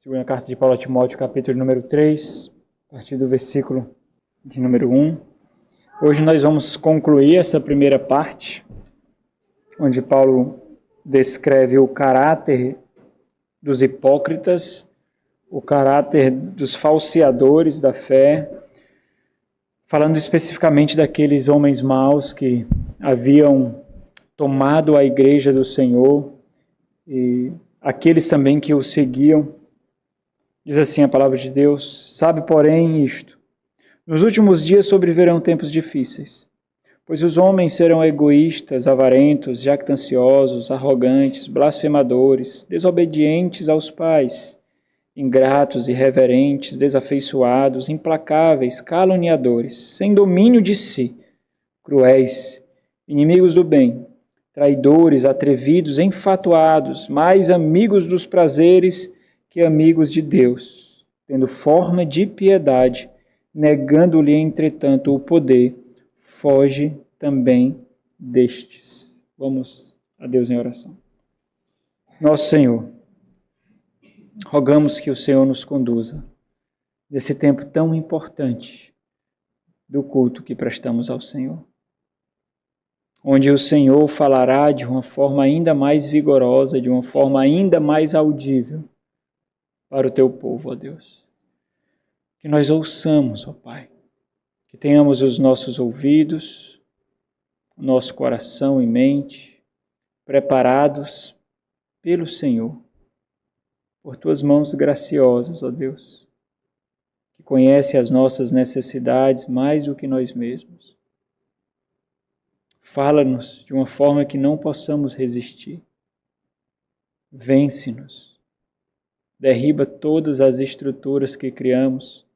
Segunda carta de Paulo a Timóteo, capítulo número 3, a partir do versículo de número 1. Hoje nós vamos concluir essa primeira parte, onde Paulo descreve o caráter dos hipócritas, o caráter dos falseadores da fé, falando especificamente daqueles homens maus que haviam tomado a igreja do Senhor e aqueles também que o seguiam. Diz assim a palavra de Deus: sabe, porém, isto: nos últimos dias sobrevirão tempos difíceis, pois os homens serão egoístas, avarentos, jactanciosos, arrogantes, blasfemadores, desobedientes aos pais, ingratos, irreverentes, desafeiçoados, implacáveis, caluniadores, sem domínio de si, cruéis, inimigos do bem, traidores, atrevidos, enfatuados, mais amigos dos prazeres que amigos de Deus, tendo forma de piedade, negando-lhe, entretanto, o poder, foge também destes. Vamos a Deus em oração. Nosso Senhor, rogamos que o Senhor nos conduza nesse tempo tão importante do culto que prestamos ao Senhor, onde o Senhor falará de uma forma ainda mais vigorosa, de uma forma ainda mais audível para o teu povo, ó Deus. Que nós ouçamos, ó Pai, que tenhamos os nossos ouvidos, o nosso coração e mente preparados pelo Senhor, por tuas mãos graciosas, ó Deus, que conhece as nossas necessidades mais do que nós mesmos. Fala-nos de uma forma que não possamos resistir. Vence-nos. Derriba todas as estruturas que criamos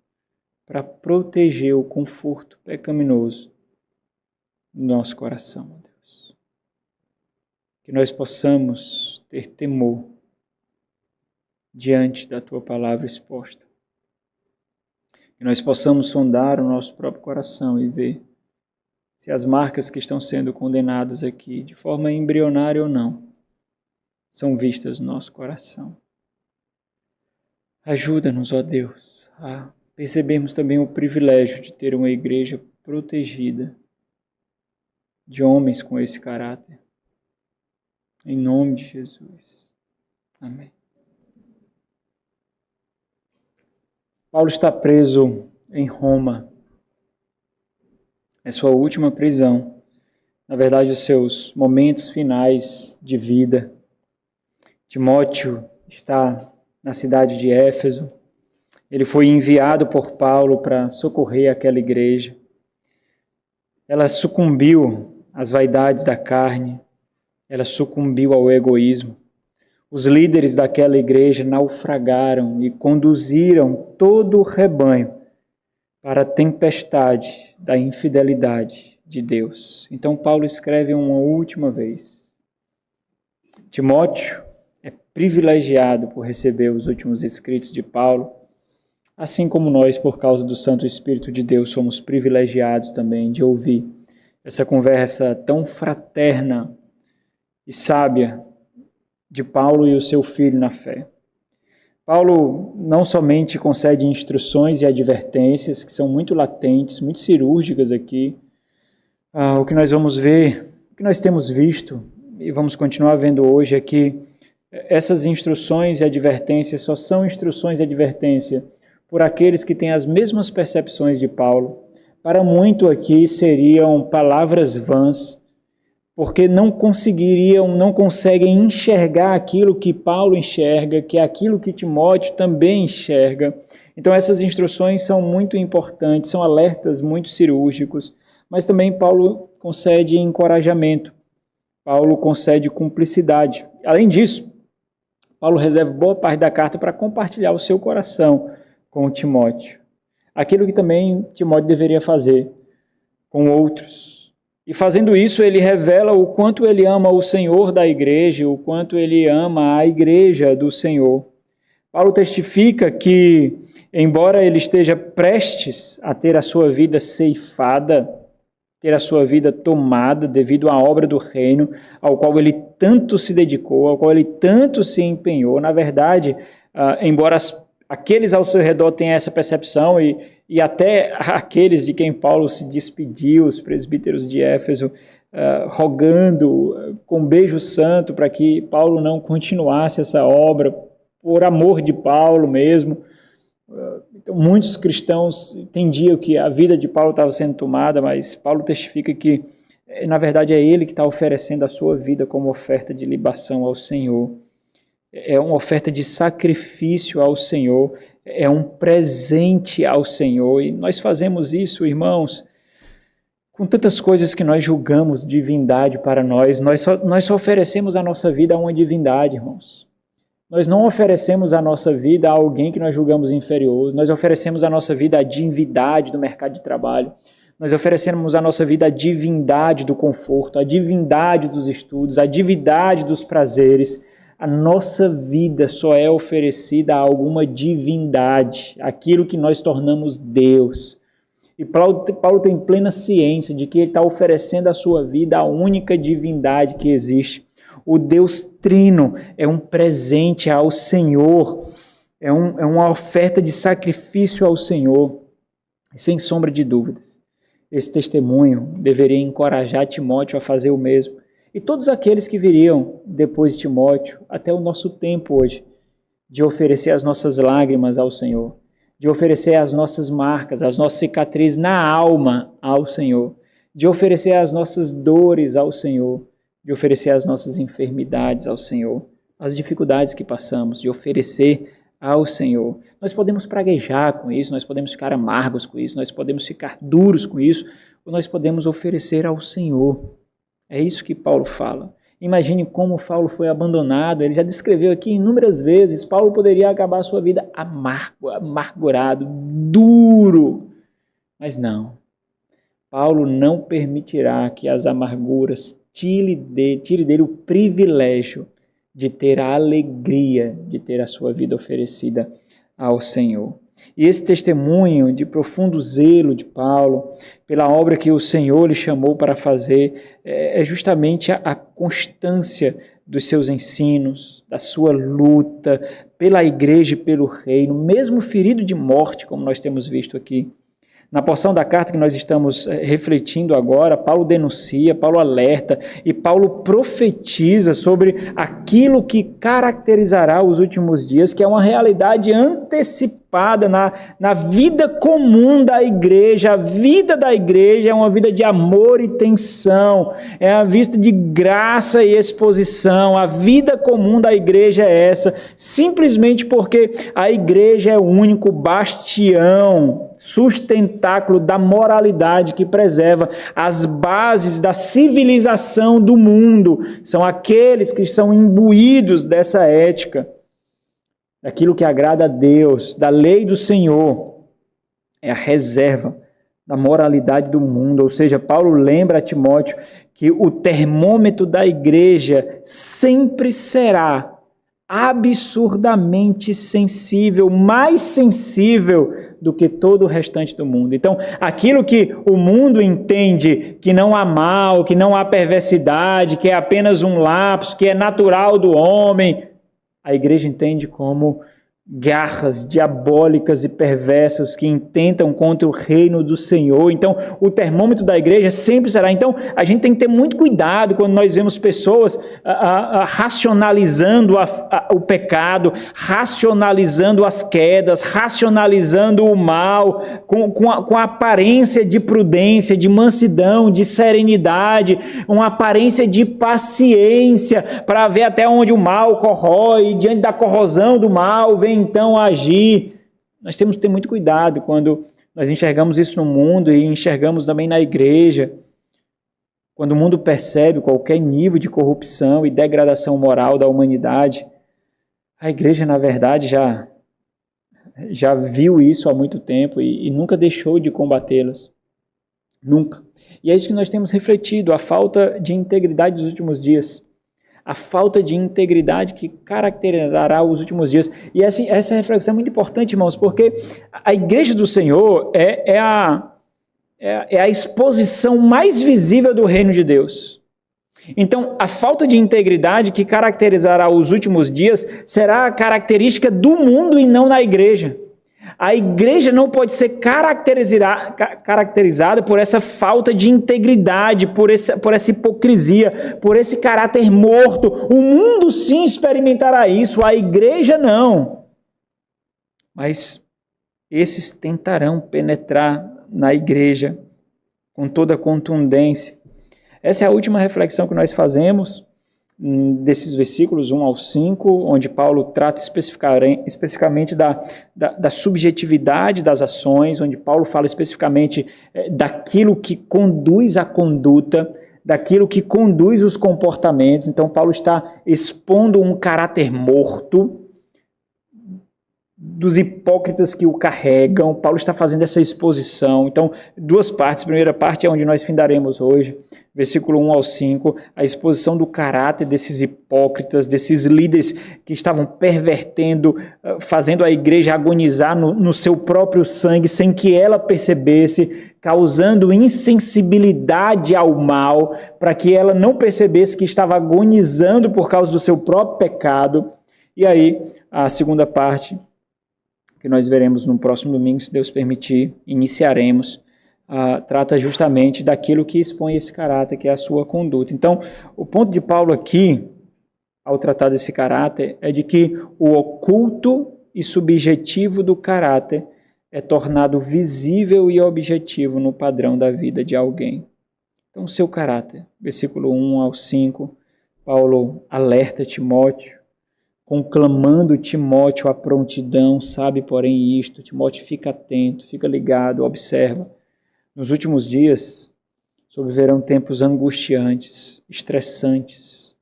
para proteger o conforto pecaminoso do nosso coração, ó Deus. Que nós possamos ter temor diante da Tua palavra exposta. Que nós possamos sondar o nosso próprio coração e ver se as marcas que estão sendo condenadas aqui, de forma embrionária ou não, são vistas no nosso coração. Ajuda-nos, ó Deus, a percebermos também o privilégio de ter uma igreja protegida de homens com esse caráter. Em nome de Jesus. Amém. Paulo está preso em Roma. É sua última prisão. Na verdade, os seus momentos finais de vida. Timóteo está na cidade de Éfeso. Ele foi enviado por Paulo para socorrer aquela igreja. Ela sucumbiu às vaidades da carne, ela sucumbiu ao egoísmo. Os líderes daquela igreja naufragaram e conduziram todo o rebanho para a tempestade da infidelidade de Deus. Então Paulo escreve uma última vez. Timóteo é privilegiado por receber os últimos escritos de Paulo, assim como nós, por causa do Santo Espírito de Deus, somos privilegiados também de ouvir essa conversa tão fraterna e sábia de Paulo e o seu filho na fé. Paulo não somente concede instruções e advertências, que são muito latentes, muito cirúrgicas aqui. O que nós vamos ver, o que nós temos visto e vamos continuar vendo hoje é que essas instruções e advertências só são instruções e advertência por aqueles que têm as mesmas percepções de Paulo. Para muito aqui seriam palavras vãs, porque não conseguem enxergar aquilo que Paulo enxerga, que é aquilo que Timóteo também enxerga. Então essas instruções são muito importantes, são alertas muito cirúrgicos, mas também Paulo concede encorajamento, Paulo concede cumplicidade. Além disso, Paulo reserva boa parte da carta para compartilhar o seu coração com Timóteo. Aquilo que também Timóteo deveria fazer com outros. E fazendo isso, ele revela o quanto ele ama o Senhor da igreja, o quanto ele ama a igreja do Senhor. Paulo testifica que, embora ele esteja prestes a ter a sua vida ceifada, ter a sua vida tomada devido à obra do reino, ao qual ele tanto se dedicou, ao qual ele tanto se empenhou, na verdade, embora aqueles ao seu redor tenham essa percepção e até aqueles de quem Paulo se despediu, os presbíteros de Éfeso, rogando com beijo santo para que Paulo não continuasse essa obra, por amor de Paulo mesmo. Então, muitos cristãos entendiam que a vida de Paulo estava sendo tomada, mas Paulo testifica que, na verdade, é ele que está oferecendo a sua vida como oferta de libação ao Senhor. É uma oferta de sacrifício ao Senhor, é um presente ao Senhor. E nós fazemos isso, irmãos, com tantas coisas que nós julgamos divindade para nós só oferecemos a nossa vida a uma divindade, irmãos. Nós não oferecemos a nossa vida a alguém que nós julgamos inferior, nós oferecemos a nossa vida à divindade do mercado de trabalho, nós oferecemos a nossa vida à divindade do conforto, à divindade dos estudos, à divindade dos prazeres. A nossa vida só é oferecida a alguma divindade, aquilo que nós tornamos Deus. E Paulo tem plena ciência de que ele está oferecendo a sua vida à única divindade que existe. O Deus Trino é um presente ao Senhor, é uma oferta de sacrifício ao Senhor, sem sombra de dúvidas. Esse testemunho deveria encorajar Timóteo a fazer o mesmo. E todos aqueles que viriam depois de Timóteo, até o nosso tempo hoje, de oferecer as nossas lágrimas ao Senhor, de oferecer as nossas marcas, as nossas cicatrizes na alma ao Senhor, de oferecer as nossas dores ao Senhor, de oferecer as nossas enfermidades ao Senhor, as dificuldades que passamos, de oferecer ao Senhor. Nós podemos praguejar com isso, nós podemos ficar amargos com isso, nós podemos ficar duros com isso, ou nós podemos oferecer ao Senhor. É isso que Paulo fala. Imagine como Paulo foi abandonado, ele já descreveu aqui inúmeras vezes, Paulo poderia acabar a sua vida amargurado, duro, mas não. Paulo não permitirá que as amarguras tire dele o privilégio de ter a alegria de ter a sua vida oferecida ao Senhor. E esse testemunho de profundo zelo de Paulo pela obra que o Senhor lhe chamou para fazer é justamente a constância dos seus ensinos, da sua luta pela igreja e pelo reino, mesmo ferido de morte, como nós temos visto aqui. Na porção da carta que nós estamos refletindo agora, Paulo denuncia, Paulo alerta e Paulo profetiza sobre aquilo que caracterizará os últimos dias, que é uma realidade antecipada na vida comum da igreja. A vida da igreja é uma vida de amor e tensão, é uma vida de graça e exposição. A vida comum da igreja é essa, simplesmente porque a igreja é o único bastião, sustentáculo da moralidade que preserva as bases da civilização do mundo. São aqueles que são imbuídos dessa ética, daquilo que agrada a Deus, da lei do Senhor. É a reserva da moralidade do mundo. Ou seja, Paulo lembra a Timóteo que o termômetro da igreja sempre será absurdamente sensível, mais sensível do que todo o restante do mundo. Então, aquilo que o mundo entende que não há mal, que não há perversidade, que é apenas um lapso, que é natural do homem, a igreja entende como garras diabólicas e perversas que intentam contra o reino do Senhor. Então, o termômetro da igreja sempre será. Então, a gente tem que ter muito cuidado quando nós vemos pessoas racionalizando o pecado, racionalizando as quedas, racionalizando o mal, com a aparência de prudência, de mansidão, de serenidade, uma aparência de paciência, para ver até onde o mal corrói, e diante da corrosão do mal, vem então agir. Nós temos que ter muito cuidado quando nós enxergamos isso no mundo e enxergamos também na igreja. Quando o mundo percebe qualquer nível de corrupção e degradação moral da humanidade, a igreja, na verdade, já viu isso há muito tempo e nunca deixou de combatê-las. Nunca. E é isso que nós temos refletido, a falta de integridade dos últimos dias. A falta de integridade que caracterizará os últimos dias. E essa reflexão é muito importante, irmãos, porque a igreja do Senhor é a exposição mais visível do reino de Deus. Então, a falta de integridade que caracterizará os últimos dias será a característica do mundo e não da igreja. A igreja não pode ser caracterizada por essa falta de integridade, por essa hipocrisia, por esse caráter morto. O mundo sim experimentará isso, a igreja não. Mas esses tentarão penetrar na igreja com toda a contundência. Essa é a última reflexão que nós fazemos desses versículos 1 ao 5, onde Paulo trata especificamente da subjetividade das ações, onde Paulo fala especificamente daquilo que conduz a conduta, daquilo que conduz os comportamentos. Então Paulo está expondo um caráter morto dos hipócritas que o carregam. Paulo está fazendo essa exposição. Então, duas partes. A primeira parte é onde nós findaremos hoje, versículo 1 ao 5, a exposição do caráter desses hipócritas, desses líderes que estavam pervertendo, fazendo a igreja agonizar no seu próprio sangue, sem que ela percebesse, causando insensibilidade ao mal, para que ela não percebesse que estava agonizando por causa do seu próprio pecado. E aí, a segunda parte, que nós veremos no próximo domingo, se Deus permitir, iniciaremos, trata justamente daquilo que expõe esse caráter, que é a sua conduta. Então, o ponto de Paulo aqui, ao tratar desse caráter, é de que o oculto e subjetivo do caráter é tornado visível e objetivo no padrão da vida de alguém. Então, o seu caráter, versículo 1 ao 5, Paulo alerta Timóteo, conclamando Timóteo à prontidão, sabe, porém, isto. Timóteo, fica atento, fica ligado, observa. Nos últimos dias, sobrevirão tempos angustiantes, estressantes,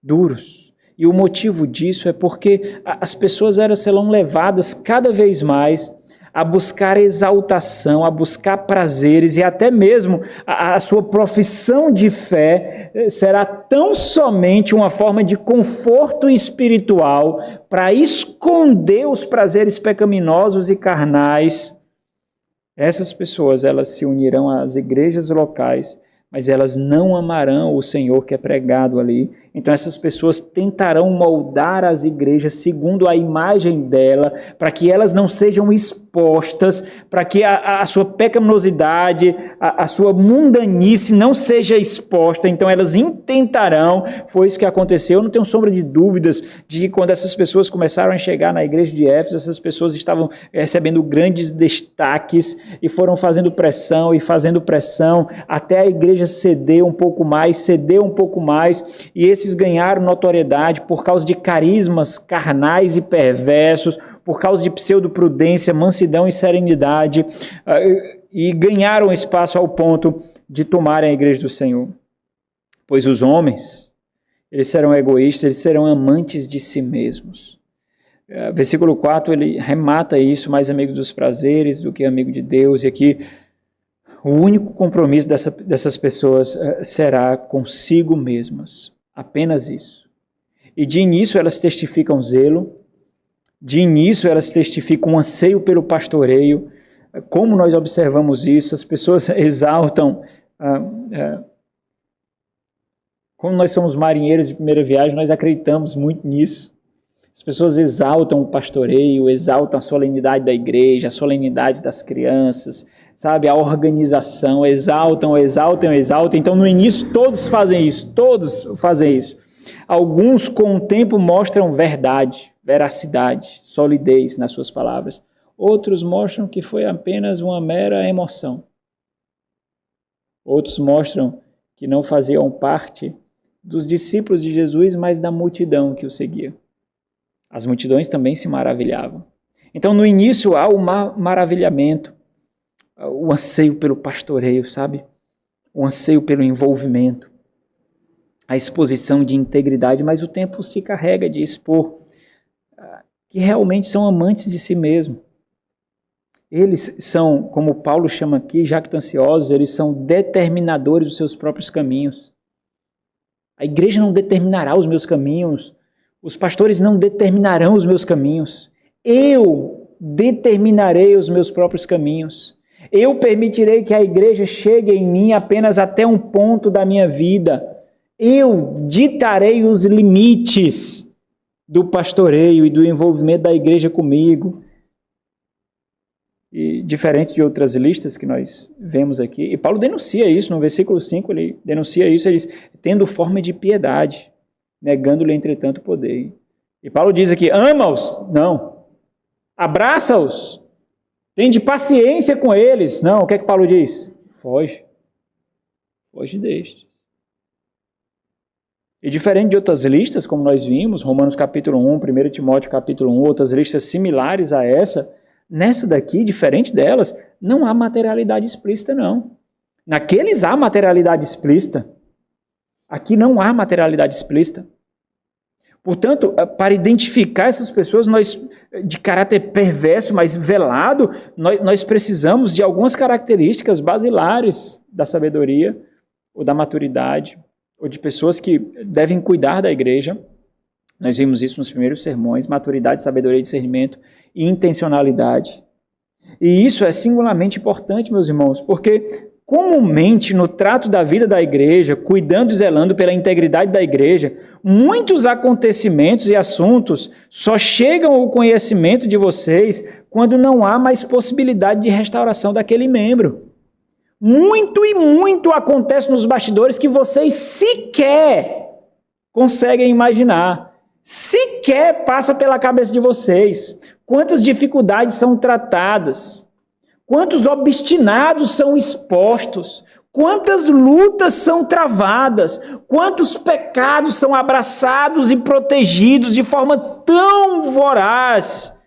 duros. E o motivo disso é porque as pessoas serão levadas cada vez mais a buscar exaltação, a buscar prazeres, e até mesmo a sua profissão de fé será tão somente uma forma de conforto espiritual para esconder os prazeres pecaminosos e carnais. Essas pessoas, elas se unirão às igrejas locais, mas elas não amarão o Senhor que é pregado ali. Então essas pessoas tentarão moldar as igrejas segundo a imagem dela, para que elas não sejam expostas, para que a sua pecaminosidade, a sua mundanice não seja exposta. Então elas intentarão, foi isso que aconteceu. Eu não tenho sombra de dúvidas de que quando essas pessoas começaram a chegar na igreja de Éfeso, essas pessoas estavam recebendo grandes destaques e foram fazendo pressão até a igreja ceder um pouco mais, e esses ganharam notoriedade por causa de carismas carnais e perversos, por causa de pseudoprudência, mansidão e serenidade, e ganharam espaço ao ponto de tomarem a igreja do Senhor. Pois os homens, eles serão egoístas, eles serão amantes de si mesmos. Versículo 4, ele remata isso, mais amigo dos prazeres do que amigo de Deus, e aqui o único compromisso dessas pessoas será consigo mesmas, apenas isso. E de início elas testificam zelo, de início elas testificam um anseio pelo pastoreio. Como nós observamos isso? As pessoas exaltam, como nós somos marinheiros de primeira viagem, nós acreditamos muito nisso. As pessoas exaltam o pastoreio, exaltam a solenidade da igreja, a solenidade das crianças, sabe, a organização, exaltam. Então, no início, todos fazem isso. Alguns, com o tempo, mostram verdade, veracidade, solidez nas suas palavras. Outros mostram que foi apenas uma mera emoção. Outros mostram que não faziam parte dos discípulos de Jesus, mas da multidão que o seguia. As multidões também se maravilhavam. Então, no início, há o maravilhamento, o anseio pelo pastoreio, sabe? O anseio pelo envolvimento, a exposição de integridade, mas o tempo se carrega de expor que realmente são amantes de si mesmo. Eles são, como Paulo chama aqui, jactanciosos, eles são determinadores dos seus próprios caminhos. A igreja não determinará os meus caminhos, os pastores não determinarão os meus caminhos. Eu determinarei os meus próprios caminhos. Eu permitirei que a igreja chegue em mim apenas até um ponto da minha vida. Eu ditarei os limites do pastoreio e do envolvimento da igreja comigo. E diferente de outras listas que nós vemos aqui, e Paulo denuncia isso, no versículo 5 ele denuncia isso, ele diz, tendo forma de piedade, negando-lhe entretanto o poder. E Paulo diz aqui, ama-os? Não. Abraça-os? Tende paciência com eles? Não. O que é que Paulo diz? Foge. Foge destes. E diferente de outras listas, como nós vimos, Romanos capítulo 1, 1 Timóteo capítulo 1, outras listas similares a essa, nessa daqui, diferente delas, não há materialidade explícita, não. Naqueles há materialidade explícita. Aqui não há materialidade explícita. Portanto, para identificar essas pessoas nós, de caráter perverso, mas velado, nós precisamos de algumas características basilares da sabedoria ou da maturidade, ou de pessoas que devem cuidar da igreja. Nós vimos isso nos primeiros sermões, maturidade, sabedoria, discernimento e intencionalidade. E isso é singularmente importante, meus irmãos, porque comumente no trato da vida da igreja, cuidando e zelando pela integridade da igreja, muitos acontecimentos e assuntos só chegam ao conhecimento de vocês quando não há mais possibilidade de restauração daquele membro. Muito e muito acontece nos bastidores que vocês sequer conseguem imaginar. Sequer passa pela cabeça de vocês. Quantas dificuldades são tratadas, quantos obstinados são expostos, quantas lutas são travadas, quantos pecados são abraçados e protegidos de forma tão voraz.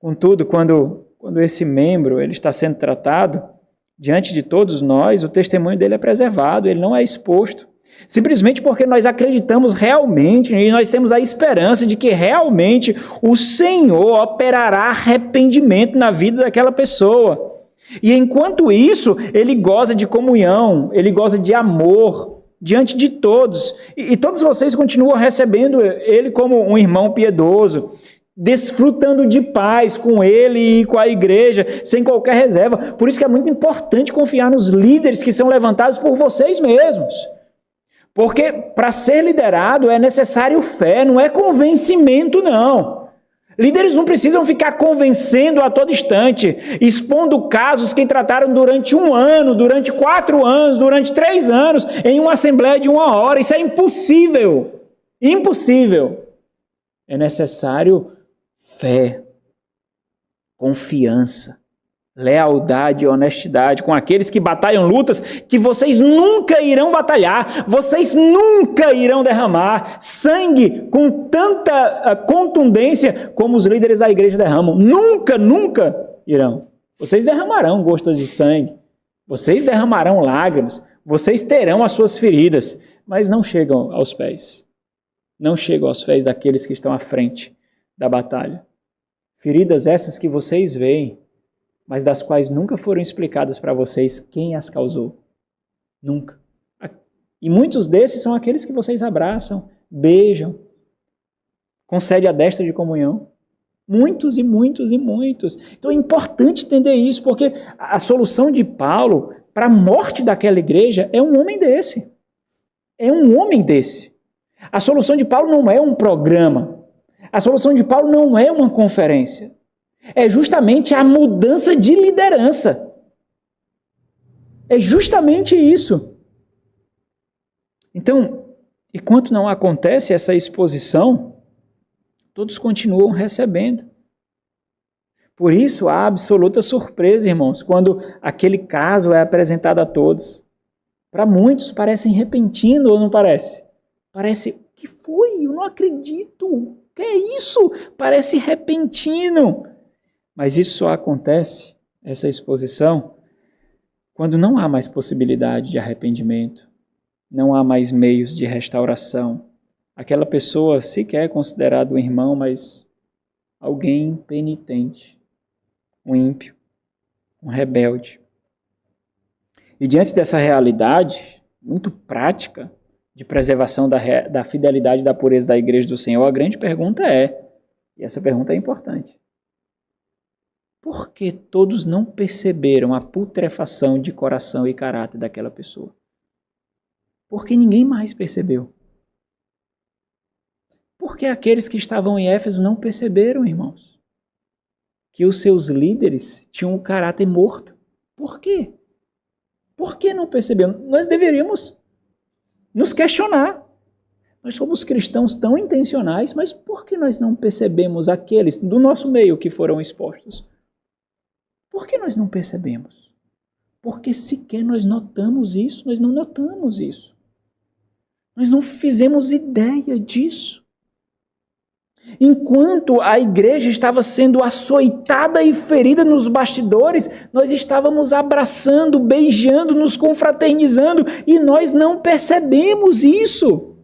Contudo, quando esse membro ele está sendo tratado, diante de todos nós, o testemunho dele é preservado, ele não é exposto. Simplesmente porque nós acreditamos realmente e nós temos a esperança de que realmente o Senhor operará arrependimento na vida daquela pessoa. E enquanto isso, ele goza de comunhão, ele goza de amor diante de todos. E todos vocês continuam recebendo ele como um irmão piedoso, desfrutando de paz com ele e com a igreja, sem qualquer reserva. Por isso que é muito importante confiar nos líderes que são levantados por vocês mesmos. Porque para ser liderado é necessário fé, não é convencimento, não. Líderes não precisam ficar convencendo a todo instante, expondo casos que trataram durante 1 ano, durante 4 anos, durante 3 anos, em uma assembleia de 1 hora. Isso é impossível. Impossível. É necessário fé, confiança, lealdade e honestidade com aqueles que batalham lutas que vocês nunca irão batalhar, vocês nunca irão derramar sangue com tanta contundência como os líderes da igreja derramam. Nunca, nunca irão. Vocês derramarão gotas de sangue, vocês derramarão lágrimas, vocês terão as suas feridas, mas não chegam aos pés. Não chegam aos pés daqueles que estão à frente da batalha. Feridas essas que vocês veem, mas das quais nunca foram explicadas para vocês quem as causou. Nunca. E muitos desses são aqueles que vocês abraçam, beijam, concedem a destra de comunhão. Muitos e muitos e muitos. Então é importante entender isso, porque a solução de Paulo para a morte daquela igreja é um homem desse. É um homem desse. A solução de Paulo não é um programa. A solução de Paulo não é uma conferência. É justamente a mudança de liderança. É justamente isso. Então, enquanto não acontece essa exposição, todos continuam recebendo. Por isso, há absoluta surpresa, irmãos, quando aquele caso é apresentado a todos. Para muitos, parece repentino ou não parece? Parece, o que foi? Eu não acredito. O que é isso? Parece repentino. Mas isso só acontece, essa exposição, quando não há mais possibilidade de arrependimento, não há mais meios de restauração. Aquela pessoa sequer é considerada um irmão, mas alguém penitente, um ímpio, um rebelde. E diante dessa realidade, muito prática, de preservação da fidelidade e da pureza da igreja do Senhor, a grande pergunta é, e essa pergunta é importante, por que todos não perceberam a putrefação de coração e caráter daquela pessoa? Porque ninguém mais percebeu. Porque aqueles que estavam em Éfeso não perceberam, irmãos, que os seus líderes tinham um caráter morto. Por quê? Por que não perceberam? Nós deveríamos nos questionar. Nós somos cristãos tão intencionais, mas por que nós não percebemos aqueles do nosso meio que foram expostos? Por que nós não percebemos? Porque sequer nós notamos isso, nós não notamos isso. Nós não fizemos ideia disso. Enquanto a igreja estava sendo açoitada e ferida nos bastidores, nós estávamos abraçando, beijando, nos confraternizando e nós não percebemos isso.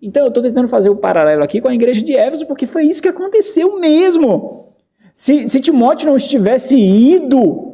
Então eu estou tentando fazer o paralelo aqui com a igreja de Éfeso, porque foi isso que aconteceu mesmo. Se Timóteo não tivesse ido,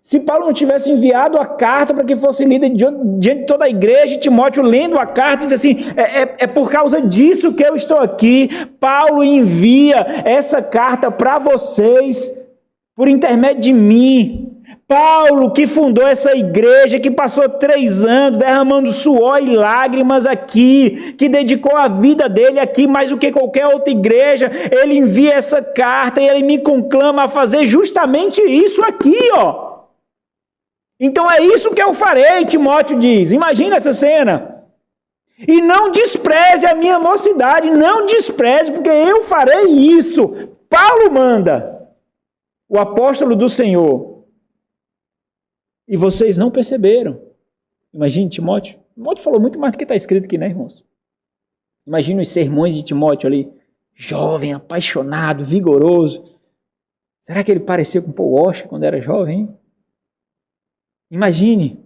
se Paulo não tivesse enviado a carta para que fosse lida diante de toda a igreja, e Timóteo lendo a carta diz assim, é por causa disso que eu estou aqui, Paulo envia essa carta para vocês, por intermédio de mim. Paulo, que fundou essa igreja, que passou 3 anos derramando suor e lágrimas aqui, que dedicou a vida dele aqui mais do que qualquer outra igreja, ele envia essa carta e ele me conclama a fazer justamente isso aqui, ó. Então é isso que eu farei, Timóteo diz. Imagina essa cena. E não despreze a minha mocidade, não despreze, porque eu farei isso. Paulo manda, o apóstolo do Senhor. E vocês não perceberam. Imagine Timóteo. Timóteo falou muito mais do que está escrito aqui, né, irmãos? Imagina os sermões de Timóteo ali, jovem, apaixonado, vigoroso. Será que ele parecia com Paul Washer quando era jovem, hein? Imagine,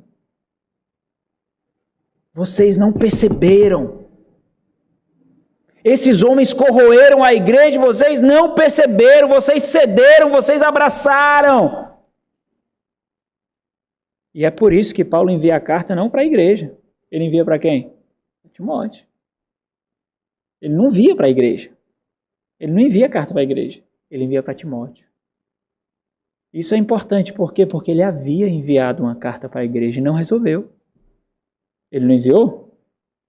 vocês não perceberam. Esses homens corroeram a igreja, vocês não perceberam, vocês cederam, vocês abraçaram. E é por isso que Paulo envia a carta não para a igreja. Ele envia para quem? Para Timóteo. Ele não envia para a igreja. Ele não envia a carta para a igreja. Ele envia para Timóteo. Isso é importante, por quê? Porque ele havia enviado uma carta para a igreja e não resolveu. Ele não enviou?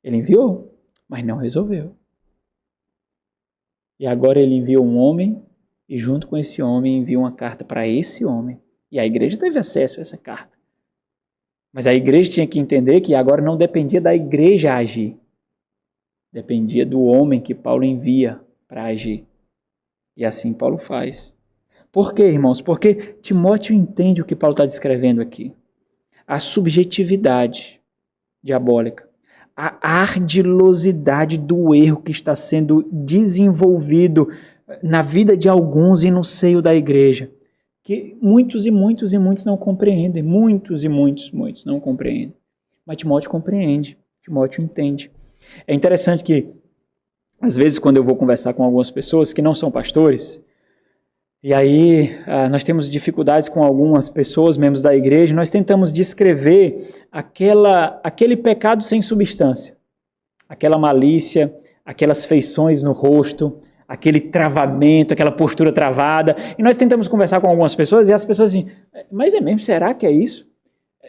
Ele enviou, mas não resolveu. E agora ele envia um homem, e junto com esse homem envia uma carta para esse homem. E a igreja teve acesso a essa carta. Mas a igreja tinha que entender que agora não dependia da igreja agir. Dependia do homem que Paulo envia para agir. E assim Paulo faz. Por quê, irmãos? Porque Timóteo entende o que Paulo está descrevendo aqui. A subjetividade diabólica, a ardilosidade do erro que está sendo desenvolvido na vida de alguns e no seio da igreja, que muitos não compreendem, muitos não compreendem. Mas Timóteo compreende, Timóteo entende. É interessante que, às vezes, quando eu vou conversar com algumas pessoas que não são pastores, e aí nós temos dificuldades com algumas pessoas, membros da igreja, nós tentamos descrever aquele pecado sem substância, aquela malícia, aquelas feições no rosto, aquele travamento, aquela postura travada, e nós tentamos conversar com algumas pessoas, e as pessoas assim, mas é mesmo, será que é isso?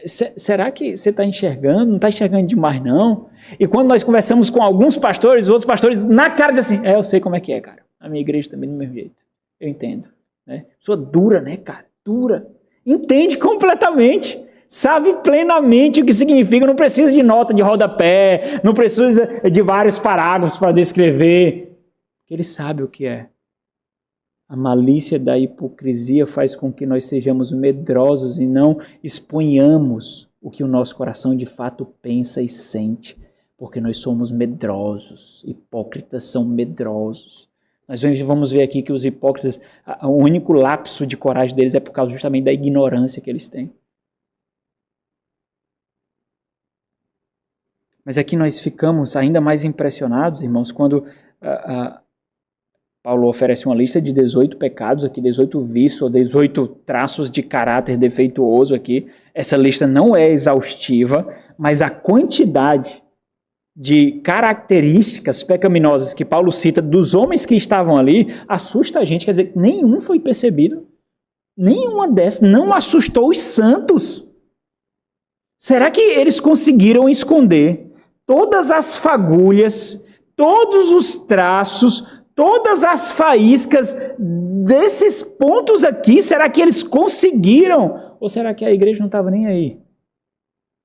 Será que você está enxergando? Não está enxergando demais não? E quando nós conversamos com alguns pastores, os outros pastores na cara dizem assim, eu sei como é que é, cara, a minha igreja também do mesmo jeito, eu entendo. Né? Pessoa dura, né, cara? Dura. Entende completamente. Sabe plenamente o que significa. Não precisa de nota de rodapé. Não precisa de vários parágrafos para descrever. Ele sabe o que é. A malícia da hipocrisia faz com que nós sejamos medrosos e não exponhamos o que o nosso coração de fato pensa e sente. Porque nós somos medrosos. Hipócritas são medrosos. Nós vamos ver aqui que os hipócritas, o único lapso de coragem deles é por causa justamente da ignorância que eles têm. Mas aqui nós ficamos ainda mais impressionados, irmãos, quando Paulo oferece uma lista de 18 pecados aqui, 18 vícios, ou 18 traços de caráter defeituoso aqui. Essa lista não é exaustiva, mas a quantidade de características pecaminosas que Paulo cita dos homens que estavam ali, assusta a gente, quer dizer, nenhum foi percebido, nenhuma dessas não assustou os santos. Será que eles conseguiram esconder todas as fagulhas, todos os traços, todas as faíscas desses pontos aqui? Será que eles conseguiram? Ou será que a igreja não estava nem aí?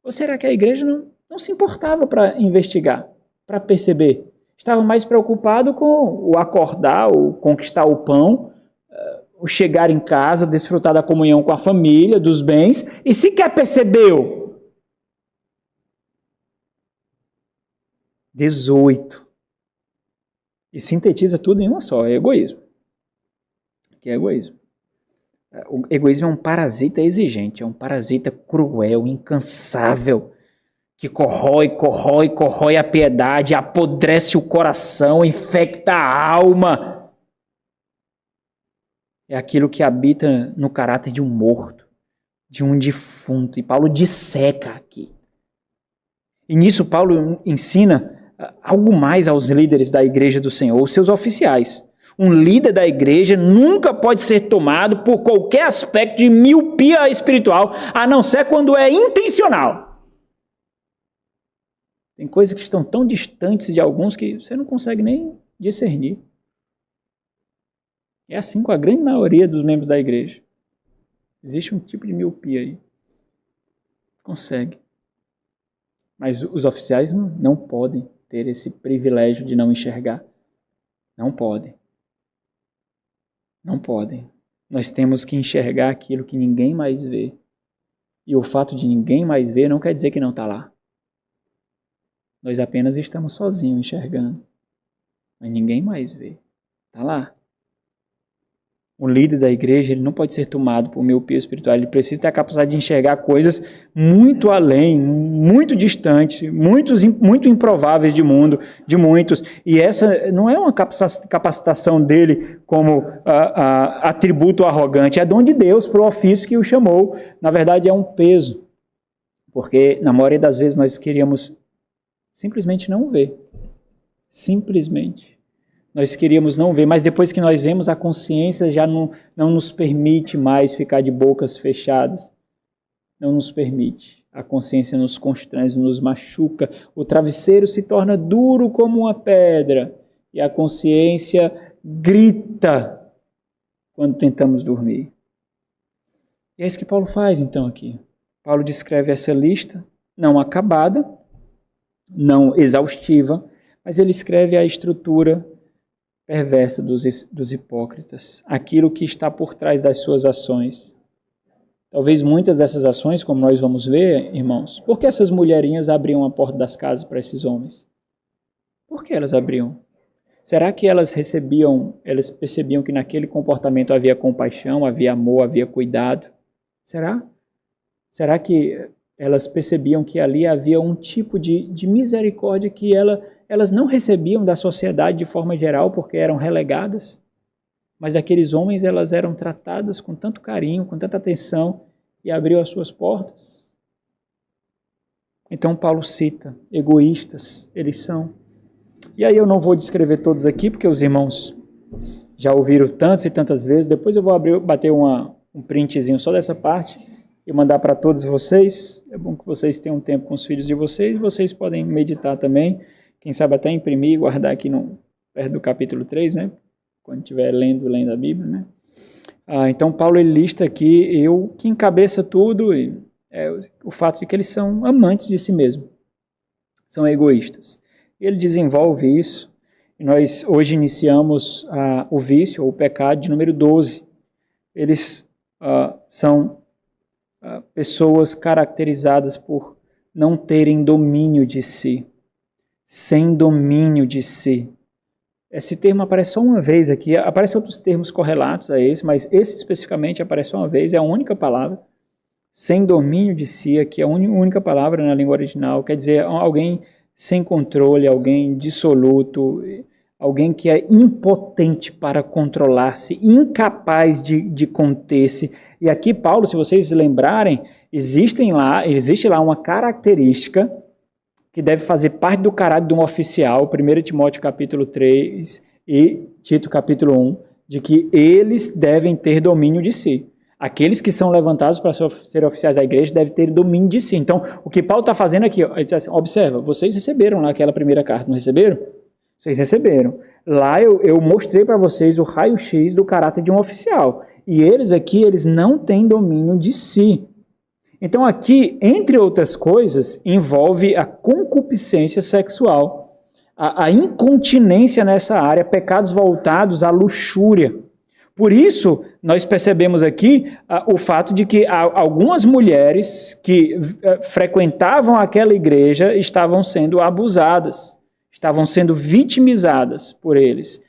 Ou será que a igreja não se importava para investigar, para perceber? Estava mais preocupado com o acordar, o conquistar o pão, o chegar em casa, desfrutar da comunhão com a família, dos bens, e sequer percebeu. 18. E sintetiza tudo em uma só, é egoísmo. Que é egoísmo. O egoísmo é um parasita exigente, é um parasita cruel, incansável, que corrói a piedade, apodrece o coração, infecta a alma. É aquilo que habita no caráter de um morto, de um defunto. E Paulo disseca aqui. E nisso Paulo ensina algo mais aos líderes da igreja do Senhor, os seus oficiais. Um líder da igreja nunca pode ser tomado por qualquer aspecto de miopia espiritual, a não ser quando é intencional. Tem coisas que estão tão distantes de alguns que você não consegue nem discernir. É assim com a grande maioria dos membros da igreja. Existe um tipo de miopia aí. Consegue. Mas os oficiais não podem ter esse privilégio de não enxergar. Não podem. Não podem. Nós temos que enxergar aquilo que ninguém mais vê. E o fato de ninguém mais ver não quer dizer que não está lá. Nós apenas estamos sozinhos enxergando. Mas ninguém mais vê. Está lá. O líder da igreja ele não pode ser tomado por miopia espiritual. Ele precisa ter a capacidade de enxergar coisas muito além, muito distantes, muito improváveis de muitos. E essa não é uma capacitação dele como atributo arrogante. É dom de Deus para o ofício que o chamou. Na verdade, é um peso. Porque, na maioria das vezes, nós queríamos simplesmente não ver. Simplesmente. Nós queríamos não ver, mas depois que nós vemos, a consciência já não nos permite mais ficar de bocas fechadas. Não nos permite. A consciência nos constrange, nos machuca. O travesseiro se torna duro como uma pedra. E a consciência grita quando tentamos dormir. E é isso que Paulo faz, então, aqui. Paulo descreve essa lista, não acabada, não exaustiva, mas ele escreve a estrutura perversa dos hipócritas, aquilo que está por trás das suas ações. Talvez muitas dessas ações, como nós vamos ver, irmãos, por que essas mulherinhas abriam a porta das casas para esses homens? Por que elas abriam? Será que elas percebiam que naquele comportamento havia compaixão, havia amor, havia cuidado? Será? Será que elas percebiam que ali havia um tipo de misericórdia que elas não recebiam da sociedade de forma geral porque eram relegadas, mas aqueles homens elas eram tratadas com tanto carinho, com tanta atenção e abriu as suas portas? Então Paulo cita, egoístas eles são. E aí eu não vou descrever todos aqui porque os irmãos já ouviram tantas e tantas vezes, depois eu vou bater um printzinho só dessa parte e mandar para todos vocês. É bom que vocês tenham tempo com os filhos de vocês. Vocês podem meditar também. Quem sabe até imprimir e guardar aqui perto do capítulo 3, né? Quando estiver lendo a Bíblia, né? Então Paulo ele lista aqui o que encabeça tudo o fato de que eles são amantes de si mesmo. São egoístas. Ele desenvolve isso. E nós hoje iniciamos o vício, ou o pecado de número 12. Eles são pessoas caracterizadas por não terem domínio de si, sem domínio de si. Esse termo aparece só uma vez aqui, aparecem outros termos correlatos a esse, mas esse especificamente aparece só uma vez, é a única palavra. Sem domínio de si, aqui é a única palavra na língua original, quer dizer, alguém sem controle, alguém dissoluto, alguém que é impotente para controlar-se, incapaz de conter-se. E aqui, Paulo, se vocês lembrarem, existe lá uma característica que deve fazer parte do caráter de um oficial, 1 Timóteo capítulo 3 e Tito capítulo 1, de que eles devem ter domínio de si. Aqueles que são levantados para ser oficiais da igreja devem ter domínio de si. Então, o que Paulo está fazendo aqui, ele diz assim, observa, vocês receberam lá aquela primeira carta, não receberam? Vocês receberam. Lá eu mostrei para vocês o raio-x do caráter de um oficial. E eles aqui, eles não têm domínio de si. Então aqui, entre outras coisas, envolve a concupiscência sexual, a incontinência nessa área, pecados voltados à luxúria. Por isso, nós percebemos aqui o fato de que algumas mulheres que frequentavam aquela igreja estavam sendo abusadas, estavam sendo vitimizadas por eles,